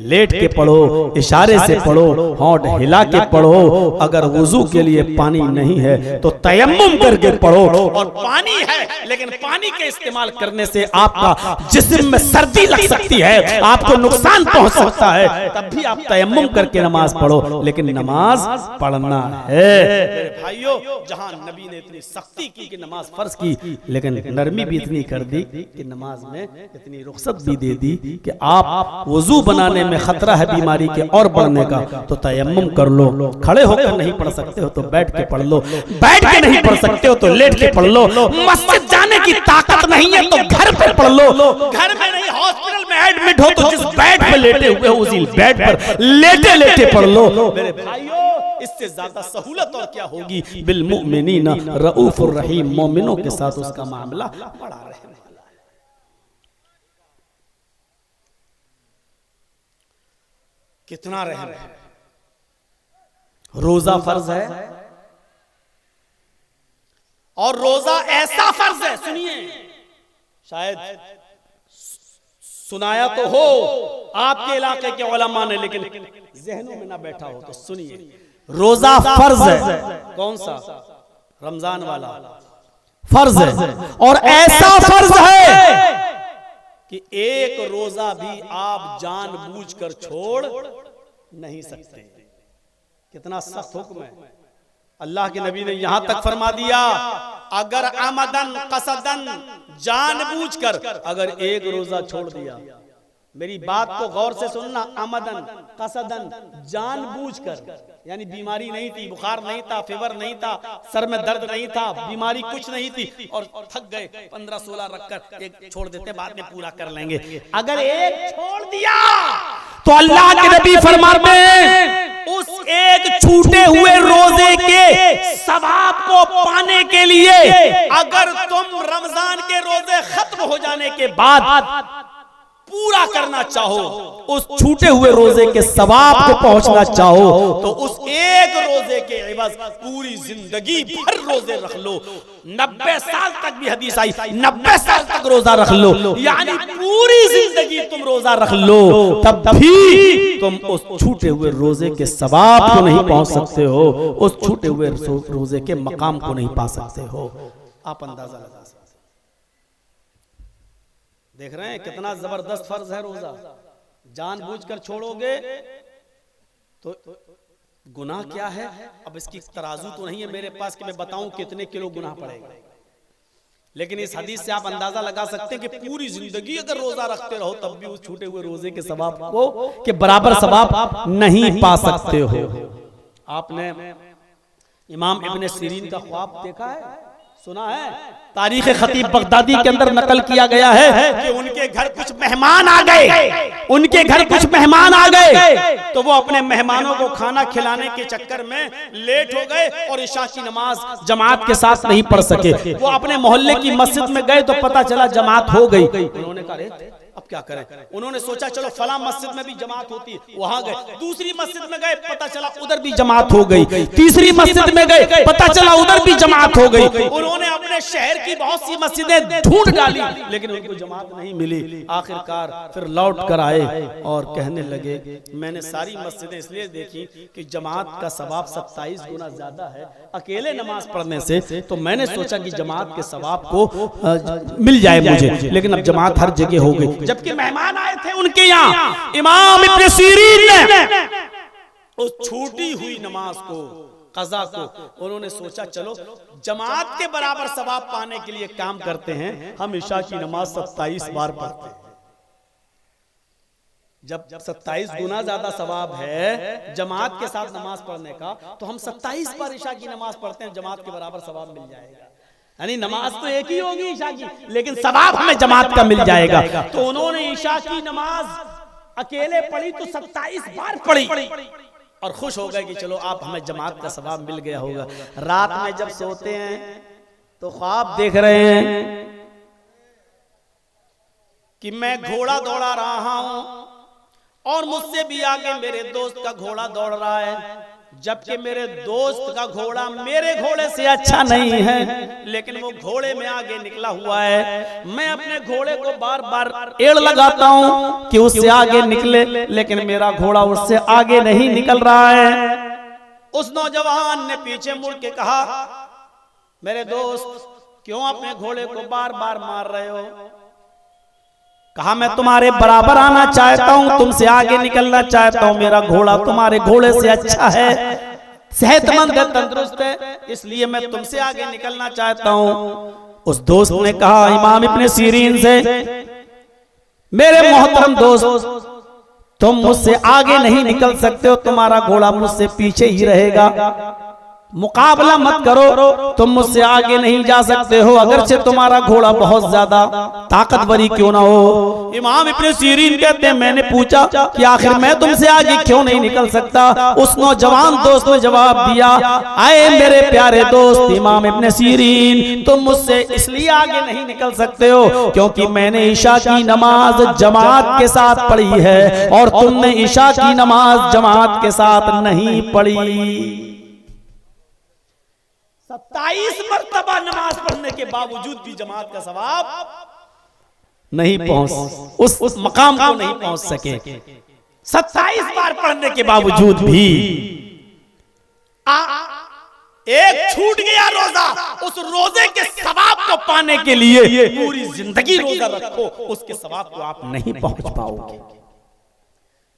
लेट के पढ़ो, इशारे से पढ़ो, होंठ हिला के पढ़ो। अगर वुजू के लिए पानी नहीं है तो तयम्मुम करके पढ़ो, और पानी है लेकिन पानी के इस्तेमाल करने से आपका जिस्म में सर्दी लग सकती है, आपको नुकसान पहुंच सकता है, तब भी आप तयम्मुम करके नमाज पढ़ो, लेकिन नमाज पढ़ना है। मेरे भाइयों, जहां नबी ने इतनी सख्ती की कि नमाज फर्ज की, लेकिन नरमी भी इतनी कर दी कि नमाज में इतनी रुखसत भी दे दी कि आप वुजू बनाने में खतरा है बीमारी के और बढ़ने का, तो तयम्मुम कर लो। खड़े होकर नहीं पढ़ सकते हो तो बैठ के पढ़ लो, बैठ के नहीं पढ़ सकते हो तो लेट के पढ़ लो, मस्जिद जाने की ताकत नहीं है तो घर पे पढ़ लो, घर में नहीं हॉस्पिटल में एडमिट हो तो जिस बेड पे लेटे हुए हो उसी बेड पर लेटे लेटे पढ़ लो। मेरे भाइयों, इससे ज्यादा सहूलत और क्या होगी। बिल मुमिनीना रऊफुर रहीम, मोमिनों के साथ उसका मामला बड़ा रहने। कितना रहम है। रोजा फर्ज है, और रोजा ऐसा फर्ज है, सुनिए, शायद सुनाया तो हो आपके इलाके के उलमा ने, लेकिन जहनों में ना बैठा हो तो सुनिए। रोजा फर्ज है, कौन सा? रमजान वाला फर्ज है, और ऐसा फर्ज है कि एक रोजा भी आप जानबूझकर छोड़ नहीं सकते। कितना सख्त हुक्म है। अल्लाह के नबी ने यहां तक फरमा दिया, अगर आमदन कसदन, जानबूझकर अगर एक रोजा छोड़ दिया, मेरी बात को गौर से सुनना, आमदन कसदन, जानबूझकर, यानी बीमारी नहीं थी, बुखार नहीं था, फीवर नहीं था, सर में दर्द नहीं था, बीमारी कुछ नहीं थी, और थक गए, 15-16 रखकर एक छोड़ देते, बाद में पूरा कर लेंगे। अगर एक छोड़ दिया तो अल्लाह के नबी फरमाते हैं, उस एक छूटे हुए रोजे के सवाब को पाने के लिए अगर तुम रमजान के रोजे खत्म हो जाने के बाद पूरा करना चाहो, उस छूटे हुए रोजे के सवाब को पहुंचना चाहो, तो उस एक रोजे के एवज पूरी जिंदगी भर रोजे रख लो। 90 साल तक भी हदीस आई, 90 साल तक रोजा रख लो, यानी पूरी जिंदगी तुम रोजा रख लो, तब भी तुम उस छूटे हुए रोजे के सवाब को नहीं पहुंच सकते हो, उस छूटे हुए रोजे के मकाम को नहीं पा सकते हो। आप अंदाजा लगा सकते, देख रहे हैं कितना जबरदस्त फर्ज है रोजा। जानबूझकर छोड़ोगे तो गुनाह क्या है। अब इसकी तराजू तो नहीं है मेरे पास कि मैं बताऊं कितने किलो गुनाह पड़ेगा, लेकिन इस हदीस से आप अंदाजा लगा सकते हैं कि पूरी जिंदगी अगर रोजा रखते रहो तब भी उस छूटे हुए रोजे के सवाब को के बराबर सवाब नहीं पा सकते हो। आपने इमाम इब्ने सीरीन का ख्वाब देखा है, सुना है? तारीख खतीब बगदादी के अंदर नकल किया गया है कि उनके घर कुछ मेहमान आ गए, उनके घर कुछ मेहमान आ गए, तो वो अपने मेहमानों को खाना खिलाने के चक्कर में लेट हो गए और इशा की नमाज जमात के साथ नहीं पढ़ सके। वो अपने मोहल्ले की मस्जिद में गए तो पता चला जमात हो गई। उन्होंने कहा अब क्या करें। उन्होंने सोचा चलो फला मस्जिद में भी जमात होती है, वहां गए। दूसरी मस्जिद में गए, पता चला उधर भी जमात हो गई। तीसरी मस्जिद में गए, पता चला उधर भी जमात हो गई। उन्होंने अपने शहर की बहुत सी मस्जिदें ढूंढ डाली, लेकिन उनको जमात नहीं मिली। आखिरकार फिर लौट कर आए और कहने लगे मैंने सारी मस्जिदें इसलिए देखी कि जमात का सवाब 27 गुना ज्यादा है अकेले नमाज पढ़ने से, तो मैंने सोचा कि जमात के सवाब को मिल जाए मुझे, लेकिन अब जमात हर जगह हो गई। जबकि मेहमान आए थे उनके यहाँ, इमाम इब्ने सीरीन ने उस छूटी हुई नमाज को, कज़ा को, उन्होंने सोचा चलो जमात के बराबर सवाब पाने के लिए काम करते हैं, हम इशा की नमाज 27 बार पढ़ते हैं। जब 27 गुना ज्यादा सवाब है जमात के साथ नमाज पढ़ने का, तो हम 27 बार इशा की नमाज पढ़ते हैं, जमात के बराबर सवाब मिल जाएगा। यानी नमाज तो एक ही होगी ईशा की, लेकिन सवाब हमें जमात का मिल जाएगा। तो उन्होंने ईशा की नमाज अकेले पढ़ी तो 27 बार पढ़ी और खुश हो गए कि चलो आप हमें जमात का सवाब मिल गया होगा। रात में जब सोते हैं तो ख्वाब देख रहे हैं कि मैं घोड़ा दौड़ा रहा हूं और मुझसे भी आगे मेरे दोस्त का घोड़ा दौड़ रहा है। जबकि मेरे दोस्त का घोड़ा मेरे घोड़े से अच्छा नहीं है, लेकिन वो घोड़े में आगे निकला हुआ है। मैं अपने घोड़े को बार बार एड़ लगाता हूं कि उससे आगे निकले, लेकिन मेरा घोड़ा उससे आगे नहीं निकल रहा है। उस नौजवान ने पीछे मुड़ के कहा, मेरे दोस्त क्यों अपने घोड़े को बार बार मार रहे हो? कहा, मैं तुम्हारे बराबर आना चाहता हूं, तुमसे आगे निकलना चाहता हूं। मेरा घोड़ा तुम्हारे घोड़े से अच्छा है, सेहतमंद है, तंदुरुस्त है, इसलिए मैं तुमसे आगे निकलना चाहता हूं। उस दोस्त ने कहा इमाम इब्ने सीरीन से, मेरे मोहतरम दोस्त, तुम मुझसे आगे नहीं निकल सकते हो, तुम्हारा घोड़ा मुझसे पीछे ही रहेगा। मुकाबला मत करो, तुम मुझसे आगे नहीं जा सकते हो, अगरचे तुम्हारा घोड़ा बहुत ज्यादा ताकतवरी क्यों ना हो। इमाम इब्ने सीरीन कहते हैं, मैंने पूछा कि आखिर मैं तुमसे आगे क्यों नहीं निकल सकता। उस नौजवान दोस्त ने जवाब दिया, आए मेरे प्यारे दोस्त इमाम इब्ने सीरीन, तुम मुझसे इसलिए आगे नहीं निकल सकते हो क्योंकि मैंने ईशा की नमाज जमात के साथ पढ़ी है और तुमने ईशा की नमाज जमात के साथ नहीं पढ़ी। 27 मरतबा नमाज पढ़ने के बावजूद भी जमात का सवाब नहीं पहुंच, उस मकाम को नहीं पहुंच सके। 27 बार पढ़ने के बावजूद भी एक छूट गया रोजा, उस रोजे के सवाब को पाने के लिए पूरी जिंदगी रोजा रखो, उसके सवाब को आप नहीं पहुंच पाओगे।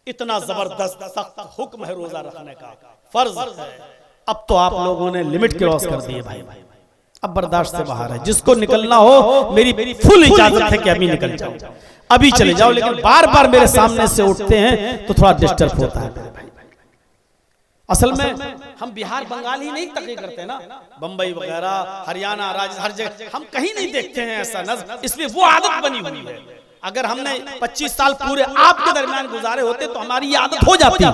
इतना जबरदस्त सख्त हुक्म है रोजा रखने का, फर्ज है। अब तो आप लोगों ने लिमिट क्रॉस कर दी है भाई, अब बर्दाश्त से बाहर है। जिसको निकलना हो मेरी फुल इजाजत है कि अभी निकल जाओ, अभी चले जाओ, लेकिन बार बार मेरे सामने से उठते हैं तो थोड़ा डिस्टर्ब होता है मेरे भाई। असल में हम बिहार बंगाल ही नहीं तकरीर करते ना, बंबई वगैरह हरियाणा राज्य हर जगह हम कहीं नहीं देखते हैं ऐसा नज़्म, इसलिए वो आदत बनी हुई है। अगर हमने 25 साल पूरे आपके दरमियान गुजारे होते तो हमारी ये आदत हो जाती,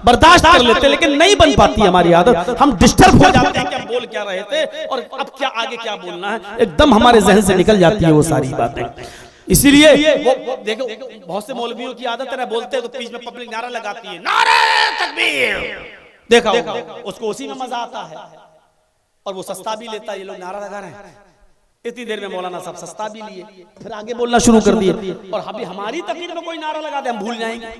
बर्दाश्त कर लेते, लेकिन नहीं बन पाती हमारी आदत। हम डिस्टर्ब हो जाते हैं कि हम बोल क्या रहे थे और अब क्या आगे क्या बोलना है, एकदम हमारे जहन से निकल जाती है वो सारी बातें। इसीलिए वो देखो बहुत से मौलवियों की आदत है, बोलते हैं तो बीच में पब्लिक नारा लगाती है, नारे तकबीर, देखा उसको उसी में मजा आता है और वो सस्ता भी लेता है। ये लोग नारा लगा रहे हैं, इतनी देर में मौलाना साहब सस्ता भी लिए, फिर आगे बोलना शुरू कर दिए, और अभी हमारी तकरीर में कोई नारा लगा दे हम भूल जाएंगे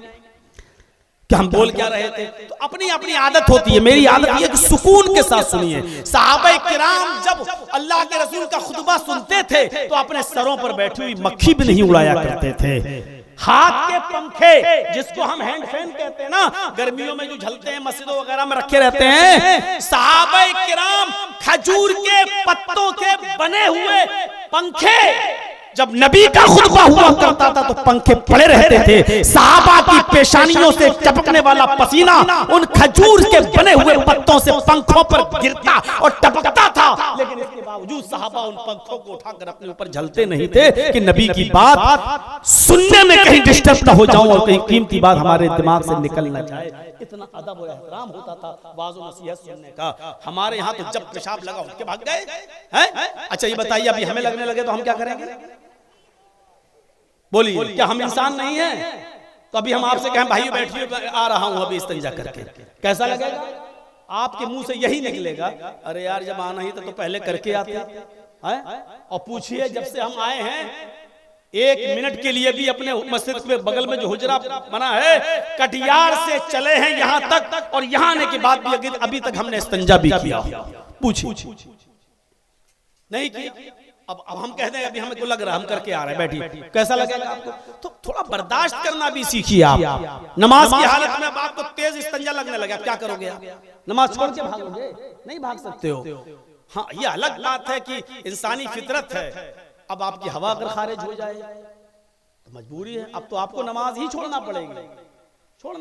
कि हम बोल क्या रहे थे। तो अपनी अपनी आदत होती है, मेरी आदत ये कि सुकून के साथ सुनिए। सहाबा किराम जब अल्लाह के रसूल का खुतबा सुनते थे तो अपने सरों पर बैठी हुई मक्खी भी नहीं उड़ाया करते थे। हाथ के पंखे, जिसको हम हैंड फैन कहते हैं ना, गर्मियों में जो झलते हैं मस्जिदों वगैरह में रखे रहते हैं, सहाबा किराम खजूर के पत्तों के बने हुए पंखे, जब नबी का खुतबा हुआ करता था तो पंखे पड़े रहते थे। सहाबा की पेशानियों से टपकने वाला पसीना उन खजूर के बने हुए पत्तों से पंखों पर गिरता और टपकता था, लेकिन इसके बावजूद सहाबा उन पंखों को उठाकर अपने ऊपर झलते नहीं थे कि नबी की बात सुनने में कहीं डिस्टर्ब ना हो जाऊं और कहीं कीमती बात हमारे दिमाग से निकल ना जाए। इतना अदब और एहतराम होता था वाज़ व नसीहत सुनने का। हमारे यहाँ तो जब पेशाब लगा उठ के भाग गए हैं। अच्छा ये बताइए, अभी हमें लगने लगे तो हम क्या करेंगे? बोलिए, क्या हम इंसान नहीं है? तो अभी हम आपसे कहें भाई बैठिए, आ रहा हूं अभी इस्तिंजा करके, कैसा लगेगा? आपके मुंह से यही निकलेगा, अरे यार जब आना ही तो पहले करके आते हैं। और पूछिए जब से हम आए हैं 1 मिनट के लिए भी अपने मस्जिद के बगल में जो हुजरा बना है, कटियार से चले हैं यहाँ तक, और यहाँ आने के बाद भी अभी तक हमने इस्तिंजा भी किया। पूछिए नहीं की। अब हम कहते हैं अभी हमें को लग रहा है हम करके आ रहे हैं, बैठिए, कैसा लगेगा आपको? तो थोड़ा बर्दाश्त करना भी सीखिए आप। नमाज की हालत में अब आपको तेज इस्तिंजा लगने लगा, क्या करोगे आप? नमाज छोड़ के भागोगे? नहीं भाग सकते हो। हाँ, ये अलग बात है कि इंसानी फितरत है। अब आपकी हवा अगर खारिज हो जाए तो मजबूरी है, अब तो आपको नमाज ही छोड़ना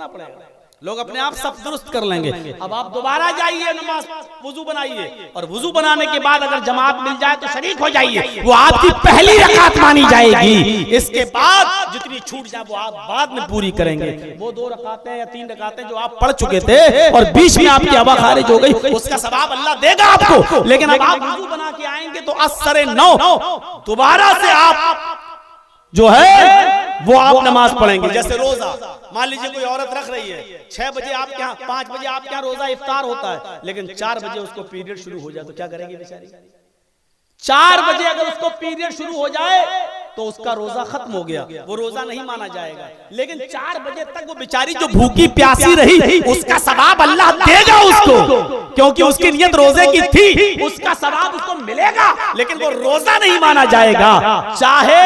पड़ेगा। लोग अपने आप सब दुरुस्त कर लेंगे। अब आप दोबारा जाइए, नमाज वुजू बनाइए, और वुजू बनाने के बाद अगर जमात मिल जाए तो शरीक हो जाइए, वो आपकी पहली रकात मानी जाएगी। इसके बाद जितनी छूट जाए वो आप बाद में पूरी करेंगे। वो 2 रकातें या 3 रकातें जो आप पढ़ चुके थे और बीच में आपकी हवा खारिज हो गई, उसका सवाब अल्लाह देगा आपको। लेकिन अब आप वुजू बना के आएंगे तो असरे 9 दोबारा से आप जो है वो आप नमाज पढ़ेंगे। जैसे रोजा, मान लीजिए कोई औरत रख रही है, 6 बजे आपके यहाँ, 5 बजे आपके यहाँ रोजा इफ्तार होता है, लेकिन 4 बजे उसको पीरियड शुरू हो जाए तो क्या करेगी बेचारी? 4 बजे अगर उसको पीरियड शुरू हो जाए तो उसका रोजा खत्म हो गया, वो रोजा नहीं माना जाएगा। लेकिन 4 बजे तक वो बेचारी जो भूखी प्यासी रही, उसका सवाब अल्लाह देगा उसको, क्योंकि उसकी नियत रोजे की थी, उसका सवाब उसको मिलेगा। लेकिन वो रोजा नहीं माना जाएगा, चाहे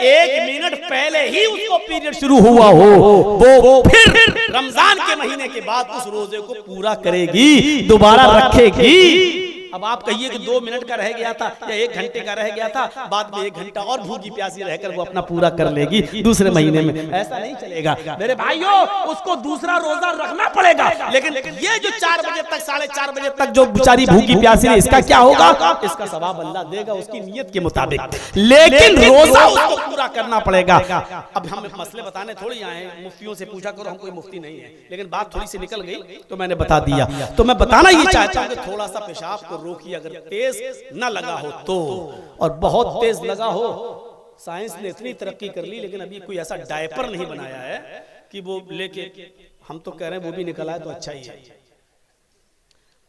1 मिनट पहले ही उसको पीरियड शुरू हुआ हो, वो फिर रमजान के महीने के बाद उस रोजे को पूरा करेगी, दोबारा रखेगी। अब आप कहिए कि 2 मिनट का रह गया था या 1 घंटे का रह गया था, बाद में 1 घंटा और भूखी प्यासी रहकर वो अपना पूरा कर लेगी दूसरे महीने में। ऐसा नहीं चलेगा मेरे भाइयों, उसको दूसरा रोजा रखना पड़ेगा। लेकिन ये जो 4 बजे तक, 4:30 बजे तक जो बेचारी भूखी प्यासी है, इसका क्या होगा? इसका सवाब अल्लाह देगा उसकी नियत के मुताबिक, लेकिन रोजा उसको पूरा करना पड़ेगा। अब हम मसले बताने थोड़ी आए, मुफ्तियों से पूछा करो, हम कोई मुफ्ती नहीं है, लेकिन बात थोड़ी सी निकल गई तो मैंने बता दिया। तो मैं बताना ये चाहता हूँ कि थोड़ा सा पेशाब को रोकिए, अगर तेज न लगा हो तो, और बहुत तेज लगा हो। साइंस ने इतनी तरक्की कर ली, लेकिन अभी कोई ऐसा डायपर नहीं बनाया है कि वो लेके, हम तो कह रहे हैं वो भी निकल आए तो अच्छा ही है।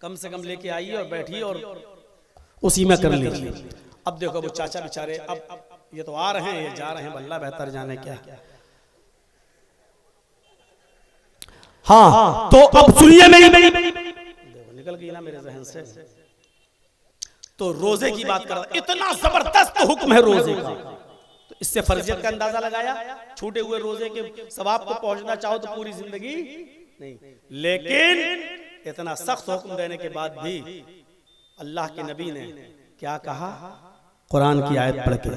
कम से कम लेके आइए और बैठिए और उसी में कर लीजिए। अब देखो वो चाचा बेचारे, अब ये तो आ रहे हैं, ये जा रहे हैं, अल्लाह बेहतर जाने क्या। हाँ तो अब सुनिए मेरी, निकल गई ना मेरे जहन से। तो रोजे की बात कर रहा, इतना जबरदस्त हुक्म है रोजे का, तो इससे फर्जियत का अंदाजा लगाया। छूटे हुए रोजे के सवाब को पहुंचना चाहो तो पूरी जिंदगी नहीं, लेकिन इतना सख्त हुक्म देने के बाद भी अल्लाह के नबी ने क्या कहा? कुरान की आयत पढ़ के,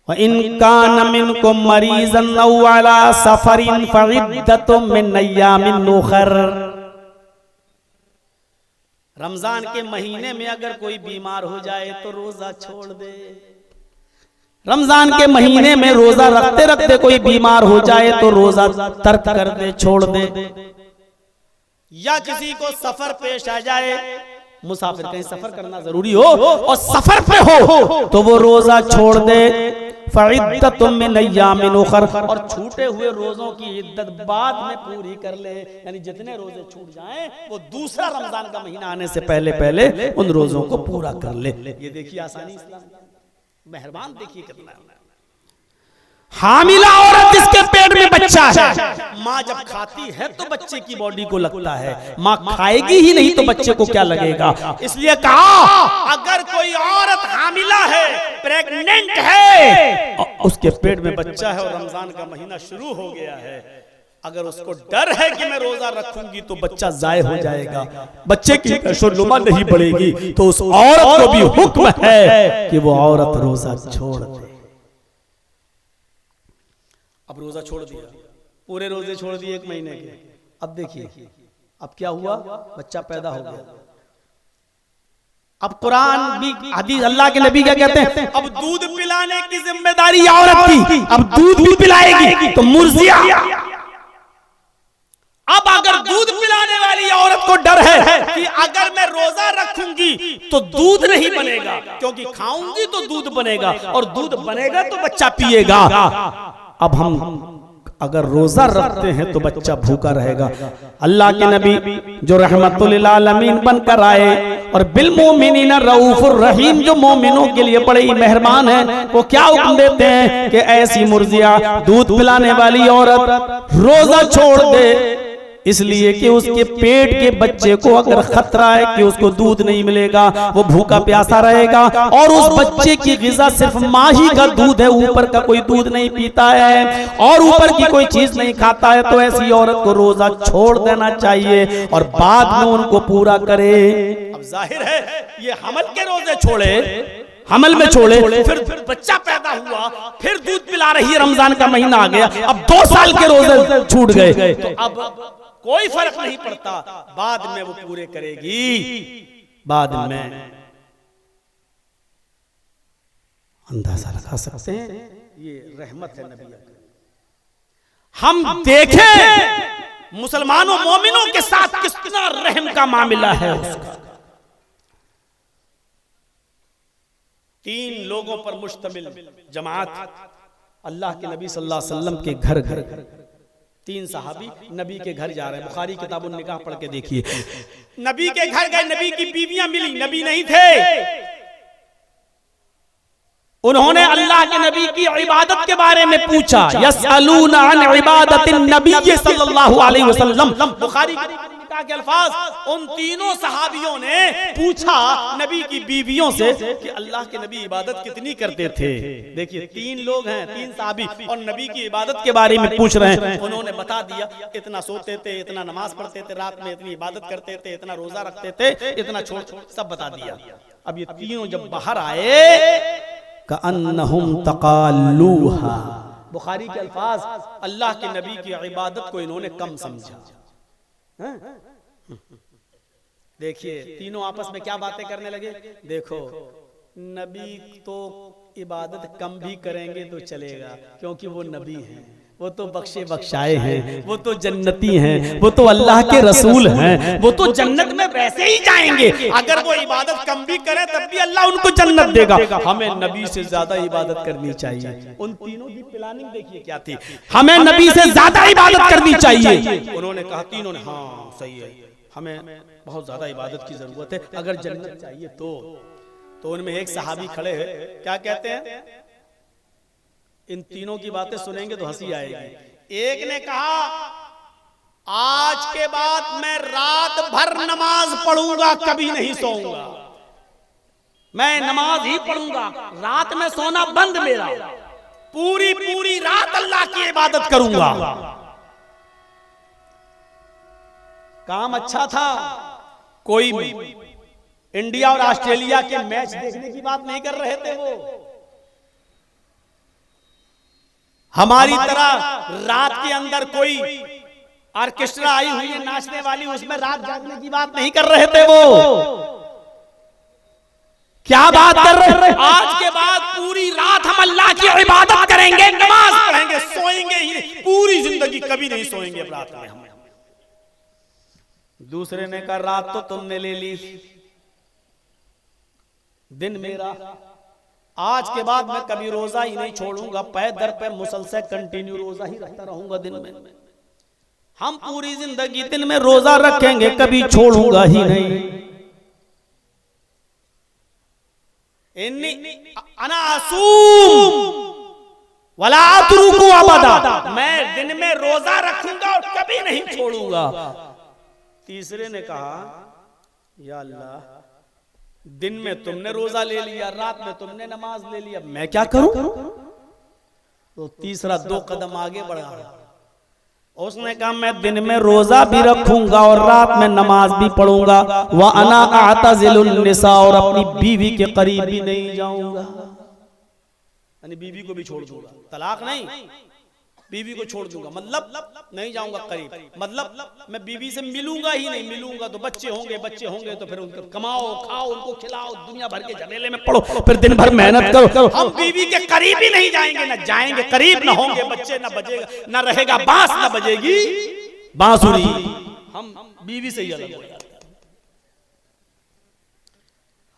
इन कान मिनकुम मरीज़न औ अला सफरिन फइद्दतुम मिन अय्यामिन उखर। रमजान के महीने में अगर कोई बीमार हो जाए तो रोजा छोड़ दे। रमजान के महीने में रोजा रखते रखते कोई बीमार हो जाए तो रोजा तर्क कर दे, छोड़ दे। या किसी को सफर पेश आ जाए, मुसाफिर कहीं सफर करना जरूरी हो और सफर पे हो तो वो रोजा छोड़ दे। फइद्दतुम मिन अय्यामिन उखर, और छूटे हुए रोजों की इद्दत बाद में पूरी कर ले, यानी जितने रोजे छूट जाएं वो दूसरा रमजान का महीना आने से पहले पहले उन रोजों को पूरा कर ले। ये देखिए आसानी इस्लाम, मेहरबान देखिए कितना। हामिला औरत जिसके पेट में बच्चा है, माँ जब खाती है तो बच्चे की बॉडी को लगता है, माँ खाएगी ही नहीं तो बच्चे को क्या लगेगा। इसलिए कहा अगर कोई औरत हामिला है, प्रेग्नेंट है, उसके पेट में बच्चा है और रमजान का महीना शुरू हो गया है, अगर उसको डर है कि मैं रोजा रखूंगी तो बच्चा जाए हो जाएगा, बच्चे की नशोनुमा नहीं बढ़ेगी, तो उस औरत को भी हुक्म है कि वो औरत रोजा छोड़ दे। अब रोजा छोड़ दिया, पूरे रोजे छोड़ दिए 1 महीने के। अब देखिए अब क्या हुआ, बच्चा पैदा हो गया। अब कुरान भी, हदीस, अल्लाह के नबी क्या कहते हैं? अब दूध पिलाने की जिम्मेदारी औरत की, अब दूध भी पिलाएगी तो मुर्जिया। अब अगर दूध पिलाने वाली औरत को डर है कि अगर मैं रोजा रखूंगी तो दूध नहीं बनेगा, क्योंकि खाऊंगी तो दूध बनेगा और दूध बनेगा तो बच्चा पिएगा। अब हम अगर रोजा रखते हैं तो बच्चा भूखा रहेगा। अल्लाह के नबी जो रहमतुल लिल आलमीन बनकर आए और बिल मोमिनीना रऊफुर रहीम, जो मोमिनों के लिए बड़े ही मेहरबान है, वो क्या हुक्म देते हैं कि ऐसी मुर्जिया, दूध पिलाने वाली औरत रोजा छोड़ दे, इसलिए कि उसके पेट के बच्चे को अगर खतरा है कि उसको दूध नहीं मिलेगा, वो भूखा प्यासा रहेगा और उस बच्चे की गिज़ा सिर्फ माँ ही का दूध है, ऊपर का कोई दूध नहीं पीता है और ऊपर की कोई चीज नहीं खाता है, तो ऐसी औरत को रोजा छोड़ देना चाहिए और बाद में उनको पूरा करे। अब जाहिर है ये हमल के रोजे छोड़े, हमल में छोड़े, फिर बच्चा पैदा हुआ, फिर दूध पिला रही है, रमजान का महीना आ गया, अब 2 साल के रोजे छूट गए, तो अब कोई फर्क नहीं पड़ता, बाद में वो पूरे करेगी। बाद में अंदाजा लगा सकते हैं, ये रहमत है नबी। हम देखें मुसलमानों मोमिनों के साथ कितना रहम का मामला है उसका, 3 लोगों पर मुश्तमिल जमात अल्लाह के नबी सल्लल्लाहु अलैहि वसल्लम के घर घर 3 सहाबी नबी के घर जा रहे हैं। बुखारी किताबुन निकाह पढ़ के देखिए। नबी के घर गए, नबी की बीवियां मिली, नबी नहीं थे। उन्होंने अल्लाह के नबी की इबादत के बारे में पूछा। यसअलूना अन इबादतिन नबी सल्लल्लाहु अलैहि वसल्लम। बुखारी निकाह के अल्फाज, उन तीनों सहाबियों ने पूछा नबी की बीवियों से कि अल्लाह के नबी इबादत कितनी करते थे। देखिए 3 लोग हैं, 3 सहाबी, और नबी की इबादत के बारे में पूछ रहे हैं। उन्होंने बता दिया, इतना सोते थे, इतना नमाज पढ़ते थे, रात में इतनी इबादत करते थे, इतना रोजा रखते थे, इतना छोड़, सब बता दिया। अब ये तीनों जब बाहर आए, कअन्नहुम तक़ालूहा, बुखारी के अल्फाज, अल्लाह के नबी की इबादत को इन्होंने कम समझा। देखिए तीनों आपस में क्या बातें करने लगे। देखो नबी तो इबादत कम भी करेंगे तो चलेगा, क्योंकि वो नबी हैं, वो तो बख्शे बख्शाए हैं, वो तो जन्नती हैं, वो तो अल्लाह के रसूल हैं, वो तो जन्नत में वैसे ही जाएंगे। अगर वो इबादत कम भी करें तब भी अल्लाह उनको जन्नत देगा। हमें नबी से ज्यादा इबादत करनी चाहिए। उन तीनों की प्लानिंग देखिए क्या थी, हमें नबी से ज्यादा इबादत करनी चाहिए। उन्होंने कहा, तीनों ने, हाँ सही है, हमें बहुत ज्यादा इबादत की जरूरत है अगर जन्नत चाहिए तो उनमें एक सहाबी खड़े हैं, क्या कहते हैं, इन तीनों की बातें सुनेंगे तो हंसी आएगी। एक ने कहा, आज के बाद मैं रात भर नमाज पढ़ूंगा, कभी नहीं सोऊंगा, मैं नमाज ही पढ़ूंगा, रात में सोना बंद मेरा, पूरी रात अल्लाह की इबादत करूंगा। काम अच्छा था। कोई इंडिया और ऑस्ट्रेलिया के मैच देखने की बात नहीं कर रहे थे वो। हमारी तरह रात के अंदर कोई ऑर्केस्ट्रा आई हुई है नाचने वाली, उसमें रात जागने की बात नहीं कर रहे थे वो। क्या बात कर रहे हैं? आज के बाद पूरी रात हम अल्लाह की इबादत करेंगे, नमाज पढ़ेंगे, सोएंगे ही नहीं, पूरी जिंदगी कभी नहीं सोएंगे रात में हम। दूसरे ने कहा, रात तो तुमने ले ली, दिन मेरा, आज के बाद मैं कभी रोजा ही नहीं छोड़ूंगा, पैर दर पे मुसलसल कंटिन्यू रोजा ही रखता रहूंगा दिन में। हम पूरी जिंदगी दिन में रोजा रखेंगे, कभी छोड़ूंगा ही नहीं। इन्नी अना असूम वला अतरुकु अबदा, मैं दिन में रोजा रखूंगा और कभी नहीं छोड़ूंगा। तीसरे ने कहा, या अल्लाह, दिन में तुमने रोजा ले लिया, रात में तुमने नमाज ले लिया, मैं क्या करूं? तो तीसरा 2 कदम आगे बढ़ा, उसने कहा, मैं दिन में रोजा भी रखूंगा और रात में नमाज भी पढ़ूंगा, व अना अअतज़िलुन निसा, और अपनी बीवी के करीब भी नहीं जाऊंगा, यानी बीवी को भी छोड़ दूंगा, तलाक नहीं, बीवी को छोड़ दूंगा, मतलब नहीं जाऊंगा करीब, मतलब मैं बीवी से मिलूंगा ही नहीं, मिलूंगा तो बच्चे होंगे तो फिर उनको कमाओ, खाओ, उनको खिलाओ, दुनिया भर के झमेले में पड़ो, फिर दिन भर मेहनत करो। हम बीवी के करीब ही नहीं जाएंगे, ना जाएंगे करीब, ना होंगे बच्चे, ना बजेगा, ना रहेगा बांस, ना बजेगी बांसुरी, हम बीवी से ही अलग हो जाते हैं।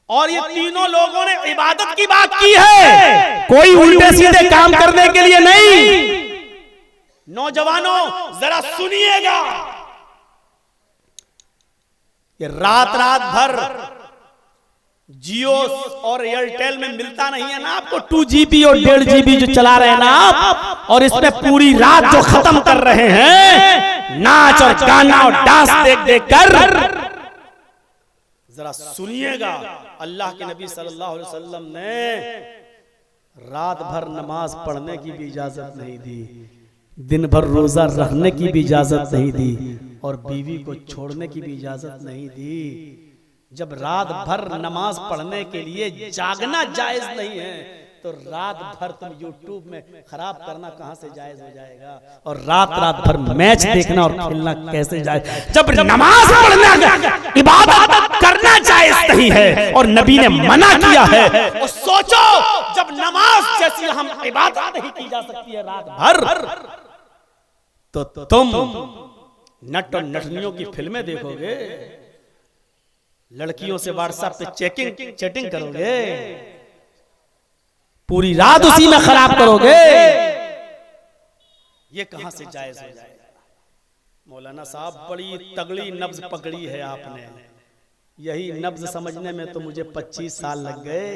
और ये तीनों लोगों ने इबादत की बात की है, कोई उल्टे सीधे काम करने के लिए नहीं। नौजवानों जरा सुनिएगा, ये रात भर जियो और एयरटेल में मिलता नहीं है ना आपको 2 GB और 1.5 GB जो चला रहे हैं ना आप, और इसमें पूरी रात जो खत्म कर रहे हैं नाच और गाना और डांस देख कर, जरा सुनिएगा, अल्लाह के नबी सल्लल्लाहु अलैहि वसल्लम ने रात भर नमाज पढ़ने की भी इजाजत नहीं दी, दिन भर रोजा रखने की भी इजाजत नहीं दी, और बीवी को छोड़ने की भी इजाजत नहीं दी। जब रात भर नमाज पढ़ने के लिए जागना जायज नहीं है, तो रात भर तुम YouTube में खराब करना कहां से जायज हो जाएगा, और रात भर मैच देखना और खेलना कैसे जायज? जब नमाज पढ़ना इबादत करना जायज नहीं है और नबी ने मना किया है, और सोचो जब नमाज जैसी हम इबादत नहीं की जा सकती है रात भर, तो तुम नट और नटनियों की फिल्में देखोगे, लड़कियों से व्हाट्सएप पे चैटिंग करोगे, पूरी रात उसी में खराब करोगे, ये कहां से जायज हो जाएगा? मौलाना साहब बड़ी तगड़ी नब्ज पकड़ी है आपने, यही नब्ज समझने में तो मुझे 25 साल लग गए।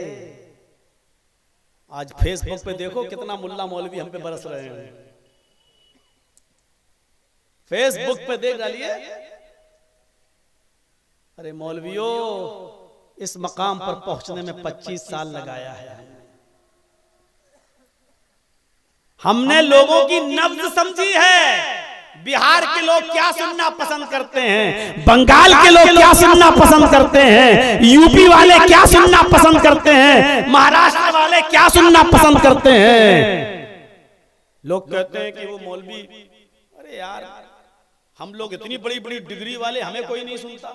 आज फेसबुक पे देखो कितना मुल्ला मौलवी हम पे बरस रहे हैं, फेसबुक पे देख डालिए। अरे मौलवियों, इस मकाम पर पहुंचने में 25 साल लगाया है। हमने लोगों की नब्ज समझी है। बिहार के लोग क्या सुनना पसंद करते हैं, बंगाल के लोग क्या सुनना पसंद करते हैं, यूपी वाले क्या सुनना पसंद करते हैं, महाराष्ट्र वाले क्या सुनना पसंद करते हैं। लोग कहते हैं कि वो मौलवी, अरे यार हम लोग इतनी बड़ी बड़ी डिग्री वाले, हमें कोई नहीं सुनता।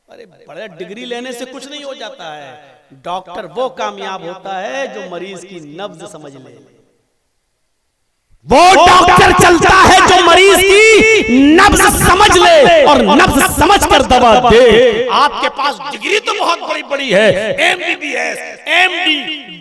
अरे बड़ा डिग्री लेने से कुछ नहीं हो जाता है। डॉक्टर वो कामयाब होता है जो मरीज की नब्ज समझ ले। वो डॉक्टर चलता है जो मरीज की नब्ज समझ ले और नब्ज समझ कर दवा दे। आपके पास डिग्री तो बहुत बड़ी बड़ी है, MBBS, MD,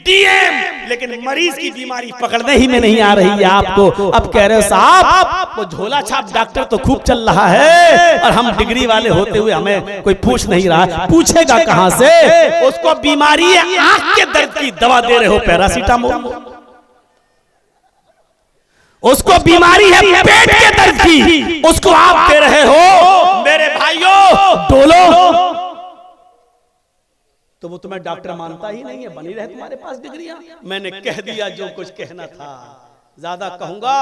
DM, लेकिन मरीज की बीमारी पकड़ने ही में नहीं आ रही है आपको। अब कह रहे हो साहब वो झोला छाप डॉक्टर तो खूब चल रहा है और हम डिग्री वाले होते हुए हमें कोई पूछ नहीं रहा। पूछेगा कहां से? उसको बीमारी है आंख के दर्द की दवा दे रहे हो पैरासीटामोल, उसको बीमारी है पेट के दर्द की, उसको आप दे रहे हो मेरे भाइयों डोलो। तो वो तुम्हें डॉक्टर मानता ही नहीं है, बनी रहे तुम्हारे पास डिग्रियां। मैंने कह दिया जो कुछ कहना था, ज्यादा कहूंगा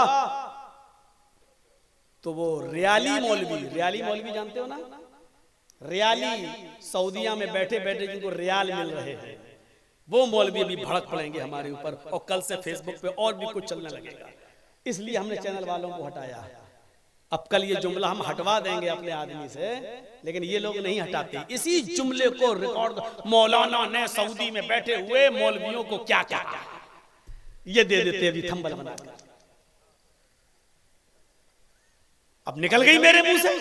तो वो रियाली मौलवी जानते हो ना? रियाली सऊदिया में बैठे बैठे जिनको रियाल मिल रहे हैं, वो मौलवी भी भड़क पड़ेंगे हमारे ऊपर, और कल से फेसबुक पे और भी कुछ चलने लगेगा। इसलिए हमने चैनल वालों को हटाया। अब कल ये जुमला हम हटवा देंगे अपने आदमी से, लेकिन ये लोग नहीं हटाते। इसी जुमले को रिकॉर्ड मौलाना ने सऊदी में बैठे हुए मौलवियों को क्या क्या ये दे देते अभी थंबल बना। अब निकल गई मेरे मुंह से।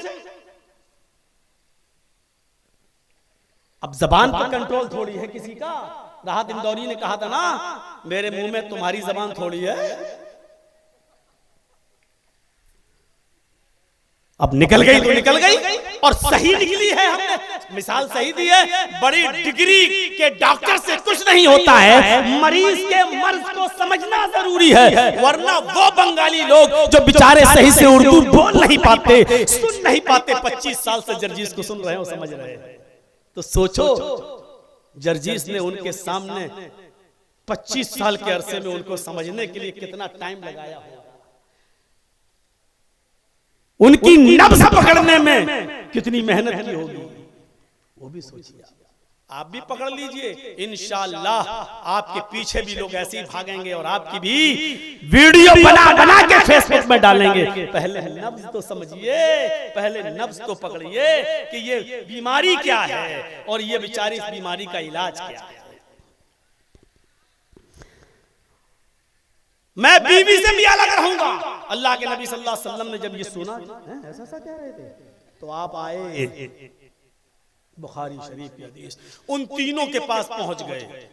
अब जबान पर कंट्रोल थोड़ी है किसी का। राहत इंदौरी ने कहा था ना, मेरे मुंह में तुम्हारी जबान थोड़ी है। अब निकल गई तो निकल गई, और सही निकली है। हमने मिसाल सही दी है। बड़ी डिग्री के डॉक्टर से कुछ नहीं होता है, मरीज के मर्ज को समझना जरूरी है। वरना वो बंगाली लोग जो बेचारे सही से उर्दू बोल नहीं पाते, सुन नहीं पाते, 25 साल से जर्जीस को सुन रहे हो, समझ रहे हैं। तो सोचो जर्जीस ने उनके सामने 25 साल के अरसे में उनको समझने के लिए कितना टाइम लगाया हो। उनकी नब्ज पकड़ने में कितनी मेहनत की होगी, वो भी सोचिए। आप भी पकड़ लीजिए, इंशाअल्लाह आपके पीछे भी लोग ऐसे ही भागेंगे और आपकी भी वीडियो बना बना के फेसबुक में डालेंगे। पहले नब्ज तो समझिए, पहले नब्ज तो पकड़िए कि ये बीमारी क्या है और ये बेचारी इस बीमारी का इलाज क्या है। मैं बीवी से भी अलग रहूंगा। अल्लाह के नबी सल्लल्लाहु अलैहि वसल्लम ने जब ये सुना, ऐसा कह रहे थे, तो आप आए, बुखारी शरीफ की हदीस, उन तीनों के पास पहुंच गए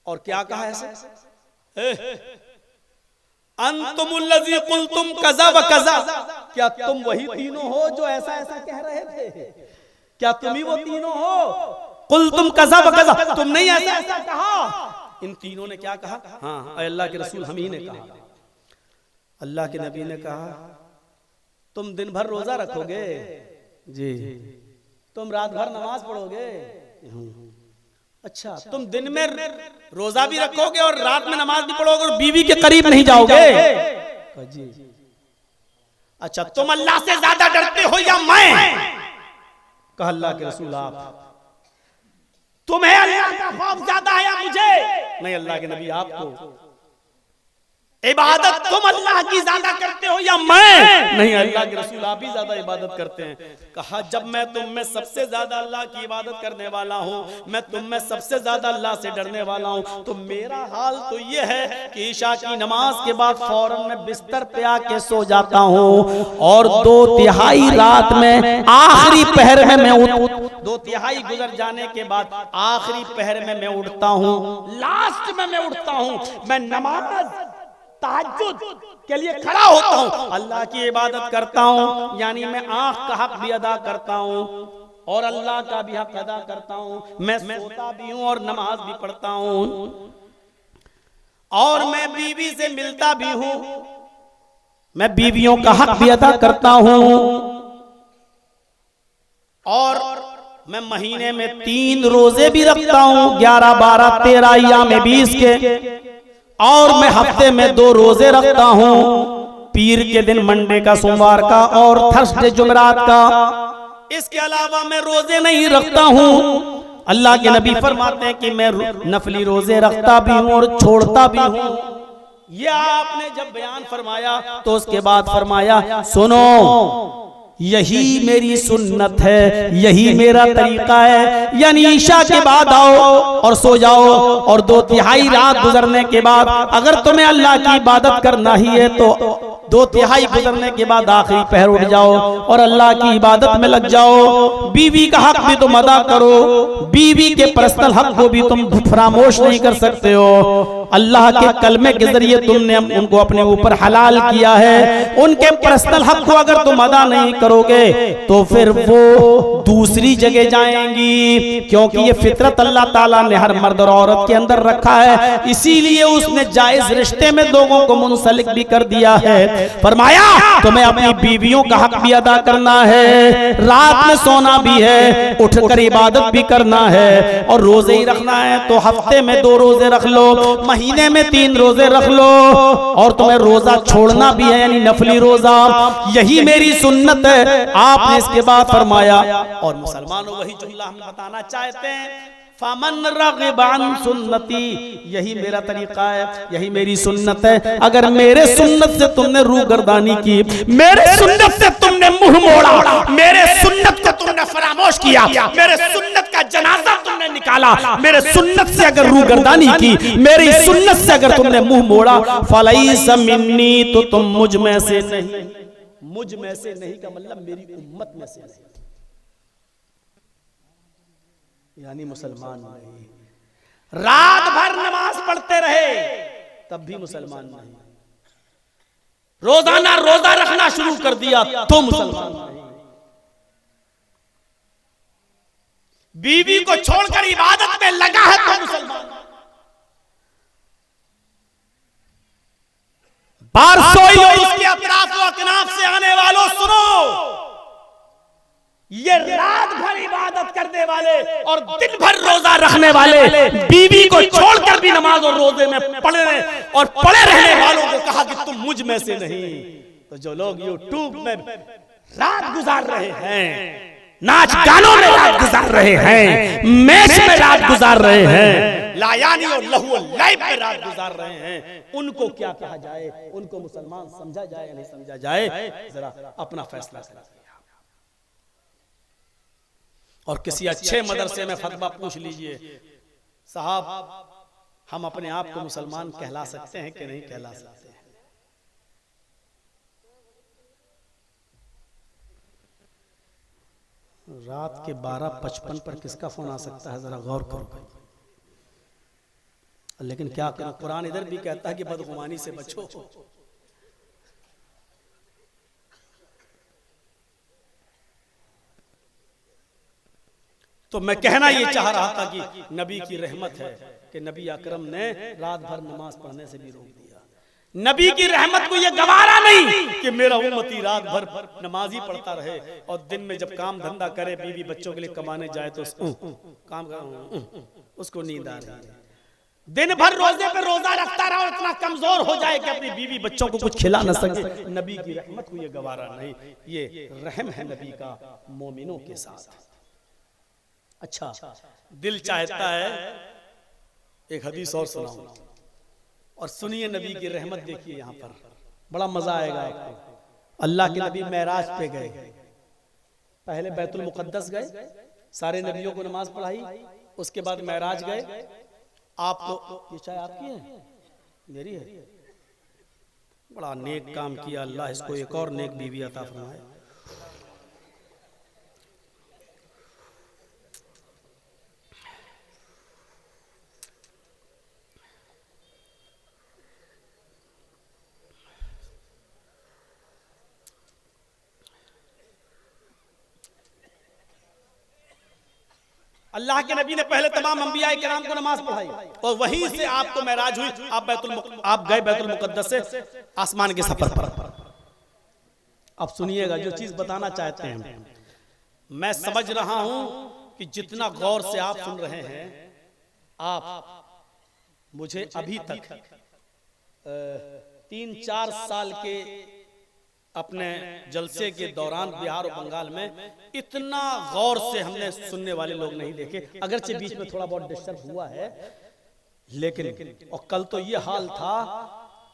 और क्या कहा ऐसे, अंतुमुल्लज़ी कुल्तुम कज़ा व कज़ा, क्या तुम वही तीनों हो जो ऐसा ऐसा कह रहे थे? क्या तुम ही वो तीनों हो? कुल्तुम कज़ा व कज़ा, तुम नहीं ऐसा ऐसा कहा। इन तीनों ने क्या कहा? हाँ, अल्लाह के रसूल हम ही ने कहा। अल्लाह के नबी ने कहा, तुम दिन भर रोजा रखोगे जी, तुम रात भर नमाज पढ़ोगे, अच्छा तुम दिन में रोजा भी रखोगे और रात में नमाज भी पढ़ोगे और बीवी के करीब नहीं जाओगे जी, अच्छा तुम अल्लाह से ज्यादा डरते हो या मैं? कहा अल्लाह के रसूल आप। तुम्हें अल्लाह का खौफ ज्यादा है या मुझे? नहीं, अल्लाह के नबी आपको। इबादत तुम अल्लाह की ज्यादा करते हो या मैं? नहीं, अल्लाह के रसूल आप ही ज्यादा इबादत करते हैं। कहा जब मैं तुम में सबसे ज्यादा अल्लाह की इबादत करने वाला हूँ, मैं तुम में सबसे ज्यादा अल्लाह से डरने वाला हूँ, तो मेरा हाल तो ये है कि ईशा की नमाज के बाद फौरन मैं बिस्तर पे आके सो जाता हूँ और 2/3 रात में आखिरी पहर में मैं 2/3 गुजर जाने के बाद आखिरी पहर में मैं उठता हूँ, लास्ट में मैं उठता हूँ, मैं नमाज तहज्जुद के लिए खड़ा होता हूँ, अल्लाह की इबादत करता हूँ, यानी मैं आँख का हक भी अदा करता हूँ और अल्लाह का भी हक अदा करता हूँ, मैं सोता भी हूँ और नमाज भी पढ़ता हूँ और मैं बीवी से मिलता भी हूँ, मैं बीवियों का हक भी अदा करता हूँ और मैं महीने में 3 रोजे भी रखता हूँ, 11, 12, 13 या में 20 के, और मैं हफ्ते में 2 रोजे रखता हूँ, पीर के दिन मंडे का, सोमवार का और थर्सडे जुमेरात का। इसके अलावा मैं रोजे नहीं रखता हूँ। अल्लाह के नबी फरमाते हैं कि मैं नफली रोजे रखता भी हूँ और छोड़ता भी हूँ। ये आपने जब बयान फरमाया तो उसके बाद फरमाया सुनो, यही मेरी सुन्नत है, यही मेरा तरीका है, यानी ईशा के बाद आओ और सो जाओ और 2/3 रात गुजरने के बाद अगर तुम्हें अल्लाह की इबादत करना ही है तो 2/3 गुजरने के बाद आखिरी पहर उठ जाओ और अल्लाह की इबादत में लग जाओ। बीवी का हक भी तुम अदा करो, बीवी के पर्सनल हक को भी तुम फरामोश नहीं कर सकते हो। अल्लाह के कलमे के जरिए तुमने उनको अपने ऊपर हलाल किया है, उनके पर्सनल हक को अगर तुम अदा नहीं करोगे तो फिर वो दूसरी जगह जाएंगी, क्योंकि ये फितरत अल्लाह ताला ने हर मर्द और औरत के अंदर रखा है, इसीलिए उसने जायज रिश्ते में लोगों को मुंसलिक भी कर दिया है। फरमाया तुम्हें अपनी बीवियों का हक भी अदा करना है, रात में सोना भी है, उठकर इबादत भी करना है और रोजे ही रखना है तो हफ्ते में 2 रोजे रख लो, महीने में 3 रोजे रख लो और तुम्हें रोजा छोड़ना भी है, यानी नफली रोजा। यही मेरी सुन्नत है। आपने इसके बाद फरमाया और मुसलमानों वही जुमला हम बताना चाहते हैं, फमन रग़िब अन सुन्नती, यही मेरा तरीका है, यही मेरी सुन्नत है। अगर मेरे सुन्नत से तुमने रूगर्दानी की, मेरे सुन्नत से तुमने मुंह मोड़ा, मेरे सुन्नत को तुमने फरामोश किया, मेरे सुन्नत का जनाजा तुमने निकाला, मेरे सुन्नत से अगर रूगर्दानी की, मेरी सुन्नत से अगर तुमने मुंह मोड़ा, फलैसा मिन्नी, तो तुम मुझ में से नहीं। मुझ में से नहीं का मतलब मेरी उम्मत में से नहीं, यानी मुसलमान नहीं। रात भर नमाज पढ़ते रहे तब भी मुसलमान नहीं, रोजाना रोजा रखना शुरू कर दिया तो मुसलमान नहीं, बीवी को छोड़कर इबादत में लगा है तो मुसलमान। बारसोई और उसके अतराफ व अकनाफ से आने वालों सुनो, ये रात भर इबादत करने वाले और दिन भर रोजा रखने वाले, बीवी को छोड़कर भी नमाज और रोजे में पड़े और पड़े रहने वालों को कहा कि तुम मुझ में से नहीं। तो जो लोग यूट्यूब में रात गुजार रहे हैं, नाच गानों में रात गुजार रहे हैं, मैच में रात गुजार रहे हैं, लायानी और लहू लाइव में रात गुजार रहे हैं, उनको क्या कहा जाए? उनको मुसलमान समझा जाए या नहीं समझा जाए? जरा अपना फैसला करें। और किसी अच्छे मदरसे में फतवा पूछ लीजिए, साहब हम अपने आप को मुसलमान कहला सकते हैं कि नहीं कहला सकते हैं? रात के 12:55 पर किसका फोन आ सकता है, जरा गौर करो। लेकिन क्या करो, कुरान इधर भी कहता है कि बदगुमानी से बचो। तो मैं कहना ये चाह रहा था कि नबी की रहमत है कि नबी अकरम ने रात भर नमाज पढ़ने से भी रोक दिया। नबी की रहमत को ये गवारा नहीं कि मेरा उम्मती रात भर नमाज ही पढ़ता रहे और दिन में जब काम धंधा करे, बीवी बच्चों के लिए कमाने जाए तो काम उसको नींद आ रही है, दिन भर रोजे पे रोजा रखता रहा और इतना कमजोर हो जाए कि अपनी बीवी बच्चों को कुछ खिला न सके। नबी की रहमत को ये गवारा नहीं, ये रहम है नबी का मोमिनों के साथ। अच्छा, दिल चाहता है एक हदीस और सुनाऊं और सुनिए नबी की रहमत देखिए, यहाँ पर बड़ा मजा आएगा आपको। अल्लाह के नबी मेराज पे गए, पहले बैतुल मुकद्दस गए, सारे नबियों को नमाज पढ़ाई, उसके बाद मेराज गए। आपको ये चाय आपकी है, मेरी है? बड़ा नेक काम किया, अल्लाह इसको एक और नेक बीवी अता फरमाए। अल्लाह के नबी ने पहले तमाम अंबिया किराम को नमाज पढ़ाई और वहीं से आपको मेराज हुई, आप गए बैतुल मुकद्दस से आसमान के सफर पर। अब सुनिएगा जो चीज बताना चाहते हैं, मैं समझ रहा हूं कि जितना गौर से आप सुन रहे हैं, आप मुझे अभी तक 3-4 साल के अपने जलसे के दौरान बिहार और बंगाल में इतना गौर से हमने सुनने वाले लोग नहीं देखे। अगरचे बीच में थोड़ा बहुत डिस्टर्ब हुआ है, लेकिन और कल तो ये हाल था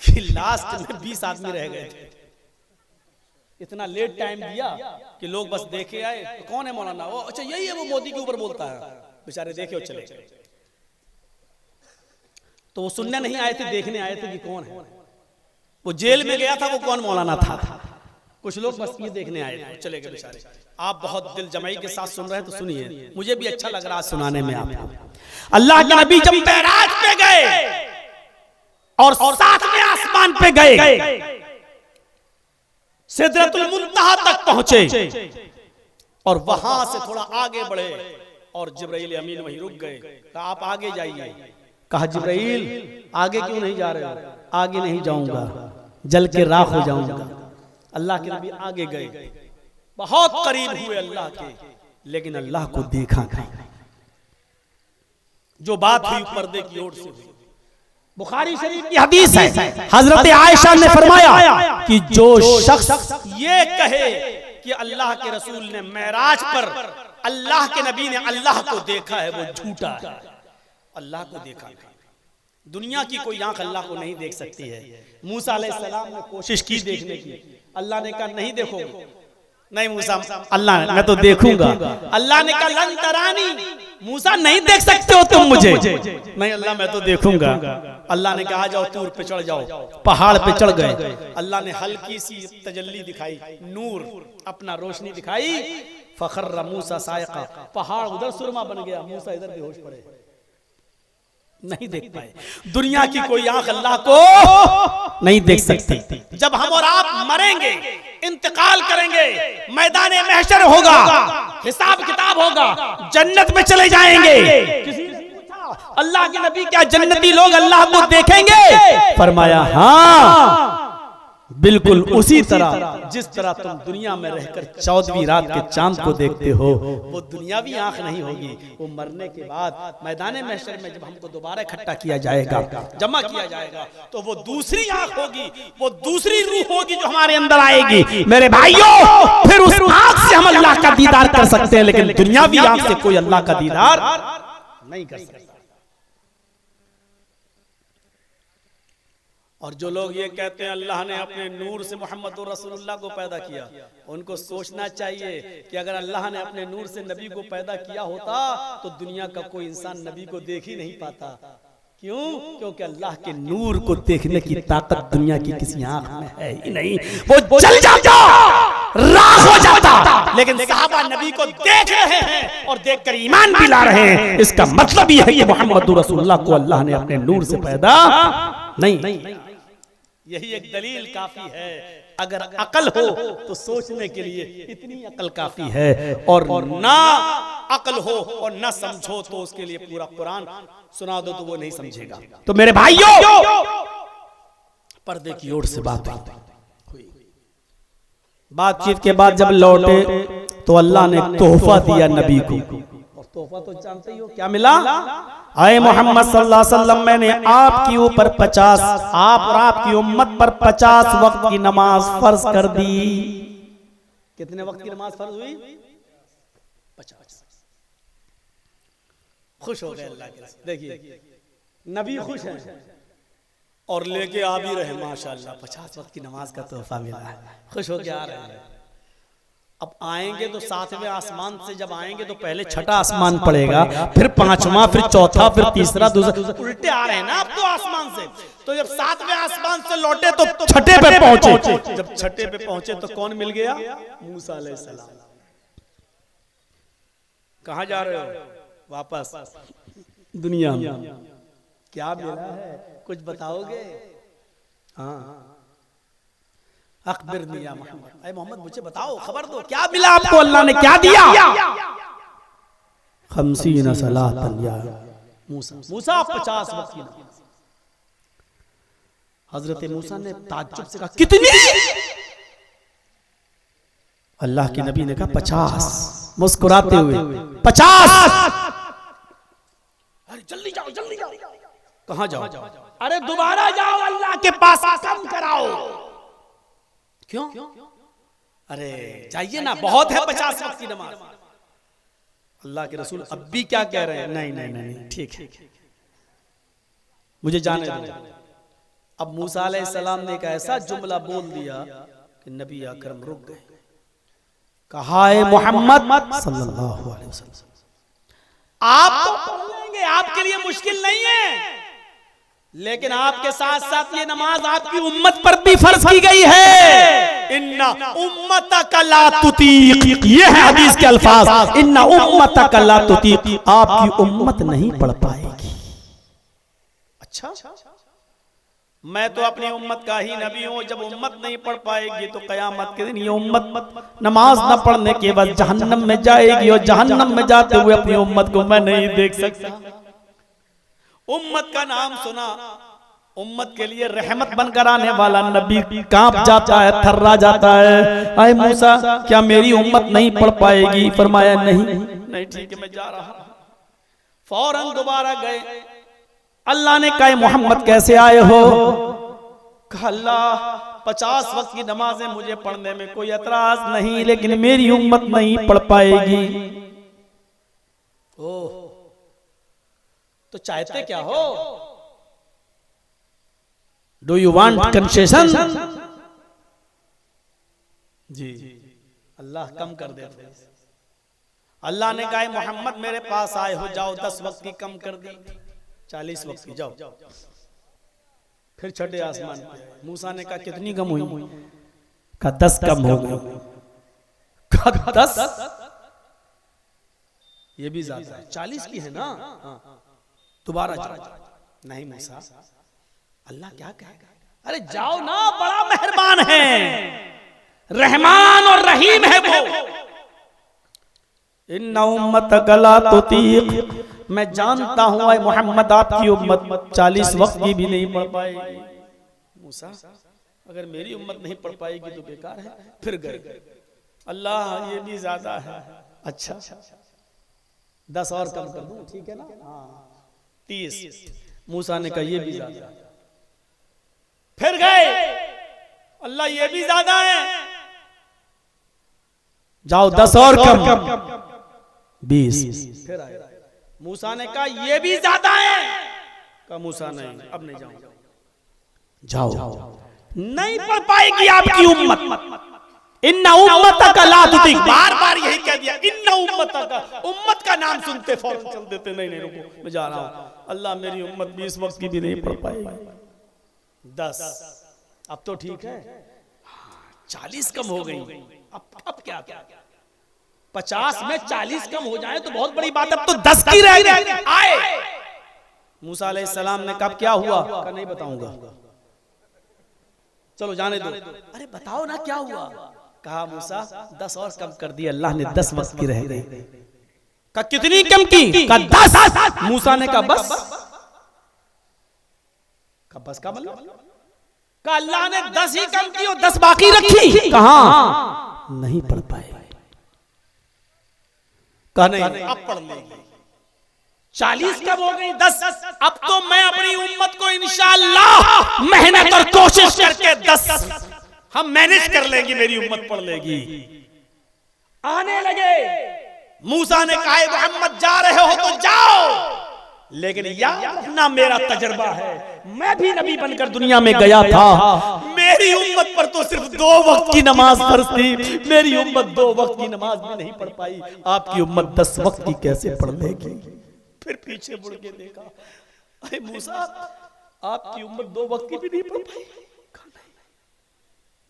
कि लास्ट में 20 आदमी रह गए थे। इतना लेट टाइम दिया कि लोग बस देखे आए, कौन है मौलाना? वो अच्छा यही है, वो मोदी के ऊपर बोलता है। बेचारे देखे और चले। तो वो सुनने नहीं आए थे, देखने आए थे कि कौन है। वो जेल में गया था, वो कौन मौलाना था। कुछ लोग बस ये देखने आए थे, चले गए बेचारे। आप बहुत दिल जमाई के साथ सुन रहे हैं तो सुनिए, मुझे भी अच्छा लग रहा है सुनाने में आपको। अल्लाह के नबी जब मेराज पे गए और सातवें आसमान पे गए, सिदरतुल मुंतहा तक पहुंचे और वहां से थोड़ा आगे बढ़े और जिब्राइल अमीन वहीं रुक गए। कहा आप आगे जाइए। कहा जिब्राइल आगे क्यों नहीं जा रहे हो? आगे नहीं जाऊंगा, जल के राख हो जाऊंगा। अल्लाह के नबी आगे गए, बहुत करीब हुए अल्लाह के, लेकिन अल्लाह को देखा नहीं। जो बात हुई पर्दे की ओर से हुई। बुखारी शरीफ की हदीस है, हजरत आयशा ने फरमाया कि जो शख्स ये कहे कि अल्लाह के रसूल ने मेराज पर अल्लाह के नबी ने अल्लाह को देखा है, वो झूठा है। अल्लाह को देखा नहीं। दुनिया की कोई आंख अल्लाह को नहीं देख सकती है। मूसा अलैहिस्सलाम ने कोशिश की देखने की, अल्लाह ने कहा नहीं देखोगे। नहीं मूसा, अल्लाह मैं तो देखूंगा। अल्लाह ने कहा लन तरानी, मूसा नहीं देख सकते हो तुम मुझे। नहीं अल्लाह मैं तो देखूंगा। अल्लाह ने कहा जाओ तूर पे चढ़ जाओ। पहाड़ पे चढ़ गए। अल्लाह ने हल्की सी तजल्ली दिखाई, नूर अपना रोशनी दिखाई। फखर्र मूसा साइका, पहाड़ उधर सुरमा बन गया, मूसा इधर बेहोश पड़े, नहीं देख पाए। दुनिया की कोई आंख अल्लाह को नहीं देख सकती। जब हम और आप मरेंगे, इंतकाल करेंगे, मैदान महशर होगा, हिसाब किताब होगा, जन्नत में चले जाएंगे। किसी ने पूछा अल्लाह के नबी क्या जन्नती लोग अल्लाह को देखेंगे? फरमाया हाँ, बिल्कुल उसी तरह जिस तरह तुम दुनिया में रहकर 14वीं रात के चांद को देखते हो, वो दुनियावी आंख नहीं होगी। वो मरने के बाद मैदान महशर में जब हमको दोबारा इकट्ठा किया जाएगा, जमा किया जाएगा, तो वो दूसरी आंख होगी, वो दूसरी रूह होगी जो हमारे अंदर आएगी। मेरे भाइयों, फिर उस आंख से हम अल्लाह का दीदार कर सकते हैं, लेकिन दुनियावी आंख से कोई अल्लाह का दीदार नहीं कर सकता। और जो लोग ये कहते हैं अल्लाह ने अपने नूर से मोहम्मद रसूलुल्लाह को पैदा किया, उनको सोचना चाहिए कि अगर अल्लाह ने अपने नूर से नबी को पैदा किया होता तो दुनिया का कोई इंसान नबी को देख ही नहीं पाता। क्यों? क्योंकि अल्लाह के नूर को देखने की ताकत दुनिया की किसी आंख में है ही नहीं। वो जल जाता, राख हो जाता, लेकिन सहाबा नबी को देख रहे हैं और देखकर ईमान भी ला रहे हैं। इसका मतलब यह है कि मोहम्मद रसूलुल्लाह को अल्लाह ने अपने नूर से पैदा नहीं। यही एक दलील काफी है। अगर अकल हो तो सोचने के लिए इतनी अकल काफी है, और ना अकल हो और ना समझो तो उसके लिए पूरा कुरान सुना दो तो वो नहीं समझेगा। तो मेरे भाइयों, पर्दे की ओर से बात हुई। बातचीत के बाद जब लौटे तो अल्लाह ने तोहफा दिया नबी को, और तोहफा तो जानते ही हो क्या मिला। आए मोहम्मद सल्लल्लाहु अलैहि वसल्लम, मैंने आपके ऊपर 50, आप और आपकी उम्मत पर 50 वक्त की नमाज फर्ज कर दी। कितने वक्त की नमाज फर्ज हुई? 50। खुश हो गए अल्लाह के। देखिए नबी खुश हैं, और लेके आ भी रहे माशाल्लाह 50 वक्त की नमाज का तोहफा मिला है, खुश होके आ रहे हैं। अब आएंगे तो 7वें आसमान से जब आएंगे तो पहले छठा आसमान पड़ेगा, फिर 5वां, फिर चौथा, फिर तीसरा, दूसरा, उल्टे आ रहे हैं ना अब तो आसमान से। तो जब 7वें आसमान से लौटे तो छठे पे पहुंचे। जब छठे पे पहुंचे तो कौन मिल गया? मूसा अलैहिस्सलाम। कहां जा रहे हो? वापस दुनिया में। क्या मिला है कुछ बताओगे? हाँ, अखबिरनी या मोहम्मद, ऐ मोहम्मद मुझे बताओ, खबर दो, क्या मिला आपको? अल्लाह ने क्या दिया? 50 सलातन या मूसा 50 वक्त की नमाज। हजरत मूसा ने ताज्जुब से कहा कितनी? अल्लाह के नबी ने कहा 50। मुस्कुराते हुए 50। अरे जल्दी जाओ, जल्दी जाओ। कहां जाओ? अरे दोबारा जाओ, अल्लाह के पास कम कराओ। क्यों? अरे जाइए ना, बहुत है 50 वक्त की नमाज। अल्लाह के रसूल अब भी क्या कह रहे हैं? नहीं नहीं नहीं, ठीक है, मुझे जाने दो। अब मूसा अलैहिस्सलाम ने एक ऐसा जुमला बोल दिया कि नबी अकरम रुक गए। कहा है मोहम्मद सल्लल्लाहु अलैहि वसल्लम, आप तो पढ़ लेंगे, आपके लिए मुश्किल नहीं है, लेकिन आपके साथ साथ ये नमाज आपकी उम्मत पर भी फर्ज की गई है। इन्ना उम्मतक ला तुतीक, ये है हदीस के अल्फाज। इन्ना उम्मतक ला तुतीक, आपकी उम्मत नहीं पढ़ पाएगी। अच्छा, मैं तो अपनी उम्मत का ही नबी हूं। जब उम्मत नहीं पढ़ पाएगी तो कयामत के दिन ये उम्मत नमाज न पढ़ने के बाद जहन्नम में जाएगी, और जहन्नम में जाते हुए अपनी उम्मत को मैं नहीं देख सकता। उम्मत का नाम सुना, उम्मत के लिए रहमत बनकर आने वाला नबी कांप जाता है, थर्रा जाता है। आए मूसा, क्या मेरी उम्मत नहीं पढ़ पाएगी? फरमाया नहीं नहीं, ठीक है, मैं जा रहा हूं। फौरन दोबारा गए। अल्लाह ने कहा मोहम्मद कैसे आए हो? कहा अल्लाह 50 वक्त की नमाजें मुझे पढ़ने में कोई एतराज नहीं, लेकिन मेरी उम्मत नहीं पढ़ पाएगी। ओह, तो चाहते क्या हो? Do you want concession? जी, अल्लाह कम कर देते। अल्लाह ने कहा मोहम्मद मेरे पास आए हो, जाओ 10 वक्त की कम कर दी, 40 वक्त की जाओ। फिर छठे आसमान पे मूसा ने कहा कितनी कम हुई? कहा 10 कम हो गई। कहा 10? ये भी ज्यादा है, 40 की है ना। दोबारा जाओ। नहीं मूसा, अल्लाह क्या कहेगा? अरे जाओ ना, बड़ा मेहरबान है, रहमान और रहीम है वो। इन्ना उम्मतक ला तुतीक, मैं जानता हूं ऐ मोहम्मद आपकी उम्मत 40 वक्त की भी नहीं पढ़ पाएगी। मूसा, अगर मेरी उम्मत नहीं पढ़ पाएगी तो बेकार है। फिर गए। अल्लाह ये भी ज्यादा है। अच्छा 10 और कम कर दूं, ठीक है ना? हाँ 30। मूसा ने कहा ये भी ज्यादा है। फिर गए। अल्लाह ये भी ज्यादा है, जाओ 10 और कम, 20। फिर आए। मूसा ने कहा ये भी ज्यादा है। कहा मूसा नहीं, अब नहीं जाओ। नहीं पढ़ पाएगी आपकी उम्मत। इन्ना उम्मतक ला तुतीक, बार बार यही कह दिया। इन्ना उम्मतक, उम्मत का नाम सुनते फौरन चल देते। नहीं रुको, मैं जा रहा हूं। अल्लाह मेरी उम्मत 20 वक्त की भी नहीं पढ़ पाएगी। 10 अब तो ठीक है, 40 कम हो गई। अब क्या? 50 में 40 कम हो जाए तो बहुत बड़ी बात। अब तो 10 की रह गई। आए मूसा अलैहिस्सलाम ने कहा क्या हुआ? कहा नहीं बताऊंगा। चलो जाने दो। अरे बताओ ना क्या हुआ? कहा मूसा 10 और कम कर दी, अल्लाह ने 10 वक्त की रह गई। कहा कितनी कम की? कहा 10। मूसा ने कहा बस? कहा बस का मतलब? कहा अल्लाह ने 10 ही कम की और 10 बाकी रखी। कहा नहीं पढ़ पाए। कहा नहीं, अब पढ़ लेंगे। 40 कब हो गई? 10। अब तो मैं अपनी उम्मत को इंशाअल्लाह मेहनत और कोशिश करके 10 हम मैनेज कर लेंगे, मेरी उम्मत पढ़ लेगी। आने लगे। मूसा ने कहा मोहम्मद जा रहे हो तो जाओ, लेकिन याद रखना मेरा तजर्बा है, मैं भी नबी बनकर दुनिया में गया था, मेरी उम्मत पर तो सिर्फ 2 वक्त की नमाज फर्ज थी, मेरी उम्मत 2 वक्त की नमाज भी नहीं पढ़ पाई, आपकी उम्मत 10 वक्त की कैसे पढ़ लेगी। फिर पीछे मुड़ के देखा, अरे मूसा आपकी उम्मत 2 वक्त की भी नहीं पढ़ पाई।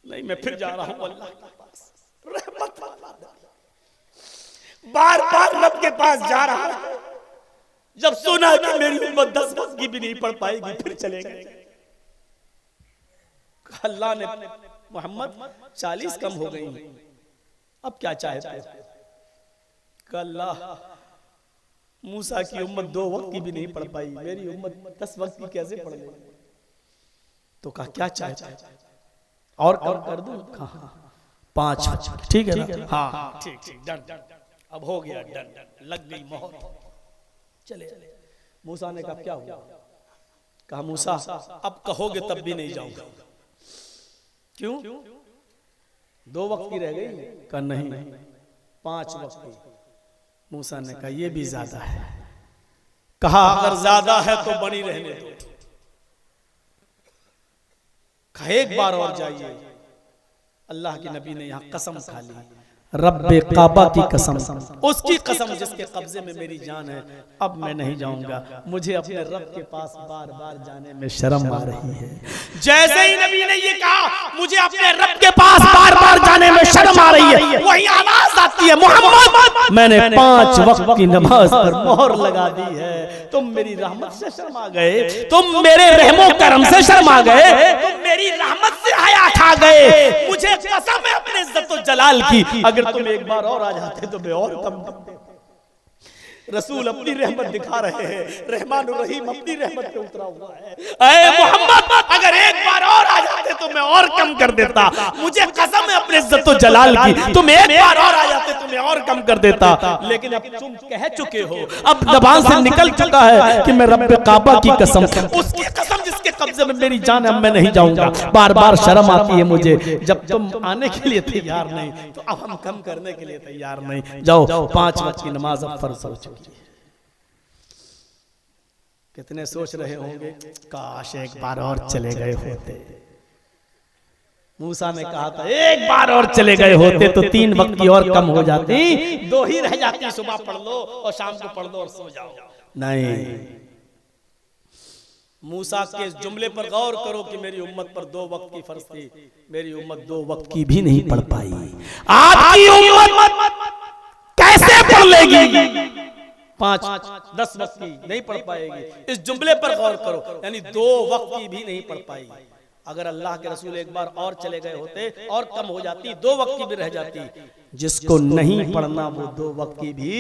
नहीं मैं फिर जा रहा हूं अल्लाह के पास, रहमत वाला बार बार रब के पास जा रहा है। जब सुना कि मेरी उम्मत 10 वक्त की भी नहीं पढ़ पाएगी, फिर चले गए। अल्लाह ने मोहम्मद 40 कम हो गई, अब क्या चाहते हो। अल्लाह मूसा की उम्मत 2 वक्त की भी नहीं पढ़ पाई, मेरी उम्मत 10 वक्त की कैसे पढ़ लेगी। तो कहा क्या चाहते हो और कम कर दूं। हाँ 5 ठीक है ना, हाँ ठीक डन, अब हो गया डन, लग गई मोहर, चले। मूसा ने कहा क्या हुआ। कहा मूसा अब कहोगे तब भी नहीं जाऊंगा। क्यों 2 वक्त की रह गई। कहा नहीं 5 वक्त की। मूसा ने कहा यह भी ज्यादा है। कहा अगर ज्यादा है तो बनी रहने दो। कहा एक बार और जाइए। अल्लाह के नबी ने यहां कसम खा ली, रब्बे काबा की कसम, उसकी कसम जिसके कब्जे में मेरी जान है, अब मैं नहीं जाऊंगा। मुझे अपने रब के पास बार बार जाने में शर्म आ रही है। जैसे ही नबी ने ये कहा मुझे अपने रब के पास बार बार जाने में शर्म आ रही है, वही आवाज आती है मोहम्मद मैंने 5 वक्त की नमाज पर मोहर लगा दी है। तुम मेरी रहमत से शर्मा गए, तुम मेरे रहमो करम से शर्मा गए, तुम मेरी रहमत से हया खा गए। मुझे कसम है अपने इज्जत व जलाल की, अगर तुम एक बार और आ जाते तो मैं और कम करते। रसूल अपनी रहमत दिखा रहे हैं, रहमान और रहीम अपनी रहमत पे उतरा हुआ है। ऐ मोहम्मद अगर एक बार और आ जाते तो मैं और कम कर देता। मुझे कसम है अपने इज्जत व जलाल की, तुम एक बार और आ जाते तो मैं और कम कर देता। लेकिन अब तुम कह चुके हो, अब ज़बान से निकल चुका है कि मैं रब्बे काबा की कसम, उसकी कसम जिसके कब्जे में मेरी जान है, अब मैं नहीं जाऊंगा। बार बार शर्म आती है मुझे। जब तुम आने के लिए तैयार नहीं तो अब हम कम करने के लिए तैयार नहीं। जाओ 5 वक्त की नमाज अब फर्ज हो चुकी है। कितने सोच रहे होंगे काश एक बार और चले गए होते। मूसा ने कहा था एक बार और चले गए होते तो 3 वक्त की और कम हो जाती, 2 ही रह जाती। सुबह पढ़ लो और शाम को पढ़ लो और सो जाओ। नहीं, मूसा के जुमले पर गौर करो कि मेरी उम्मत पर 2 वक्त की फर्ज थी, मेरी उम्मत 2 वक्त की भी नहीं पढ़ पाई। आपकी उम्मत कैसे पढ़ लेगी? 5-10 वक्त की नहीं पढ़ पाएगी। इस जुमले पर गौर करो, यानी 2 वक्त की भी नहीं पढ़ पाई। अगर अल्लाह के रसूल एक बार और चले गए होते और कम हो जाती, 2 वक्त की भी रह जाती। जिसको नहीं पढ़ना वो 2 वक्त की भी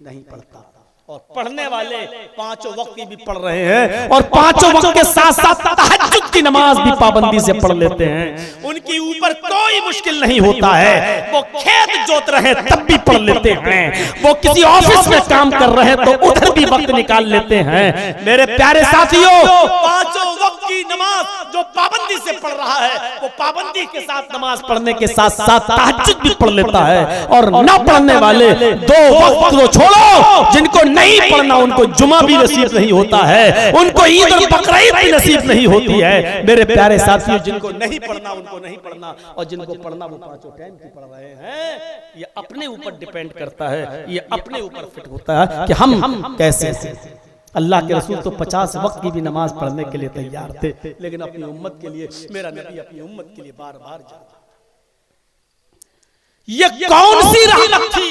नहीं पढ़ता। और पढ़ने वाले 5 वक्त की भी पढ़ रहे हैं और 5 वक्त के साथ साथ तहज्जुद की नमाज भी पाबंदी से पढ़ लेते हैं। उनके ऊपर कोई मुश्किल नहीं होता है। वो खेत जोत रहे तब भी पढ़ लेते हैं, वो किसी ऑफिस में काम कर रहे हैं तो उधर भी वक्त निकाल लेते हैं। मेरे प्यारे साथियों, 5 वक्त की नमाज जो पाबंदी से पढ़ रहा है वो पाबंदी के साथ नमाज पढ़ने के साथ साथ तहज्जुद भी पढ़ लेता है। और न पढ़ने वाले 2 वक्त को छोड़ो, जिनको नहीं पढ़ना उनको जुमा भी नसीब नहीं होता है, उनको ईद और बकरीद भी नसीब नहीं होती है। मेरे प्यारे साथियों, जिनको नहीं पढ़ना उनको नहीं पढ़ना, और जिनको पढ़ना वो 5 टाइम की पढ़ रहे हैं। ये अपने ऊपर डिपेंड करता है, ये अपने ऊपर फिट होता है कि हम कैसे। अल्लाह के रसूल तो 50 वक्त की भी नमाज पढ़ने के लिए तैयार थे, लेकिन अपनी उम्मत के लिए, मेरा नबी अपनी उम्मत के लिए बार बार जाता। ये कौन सी रहमत थी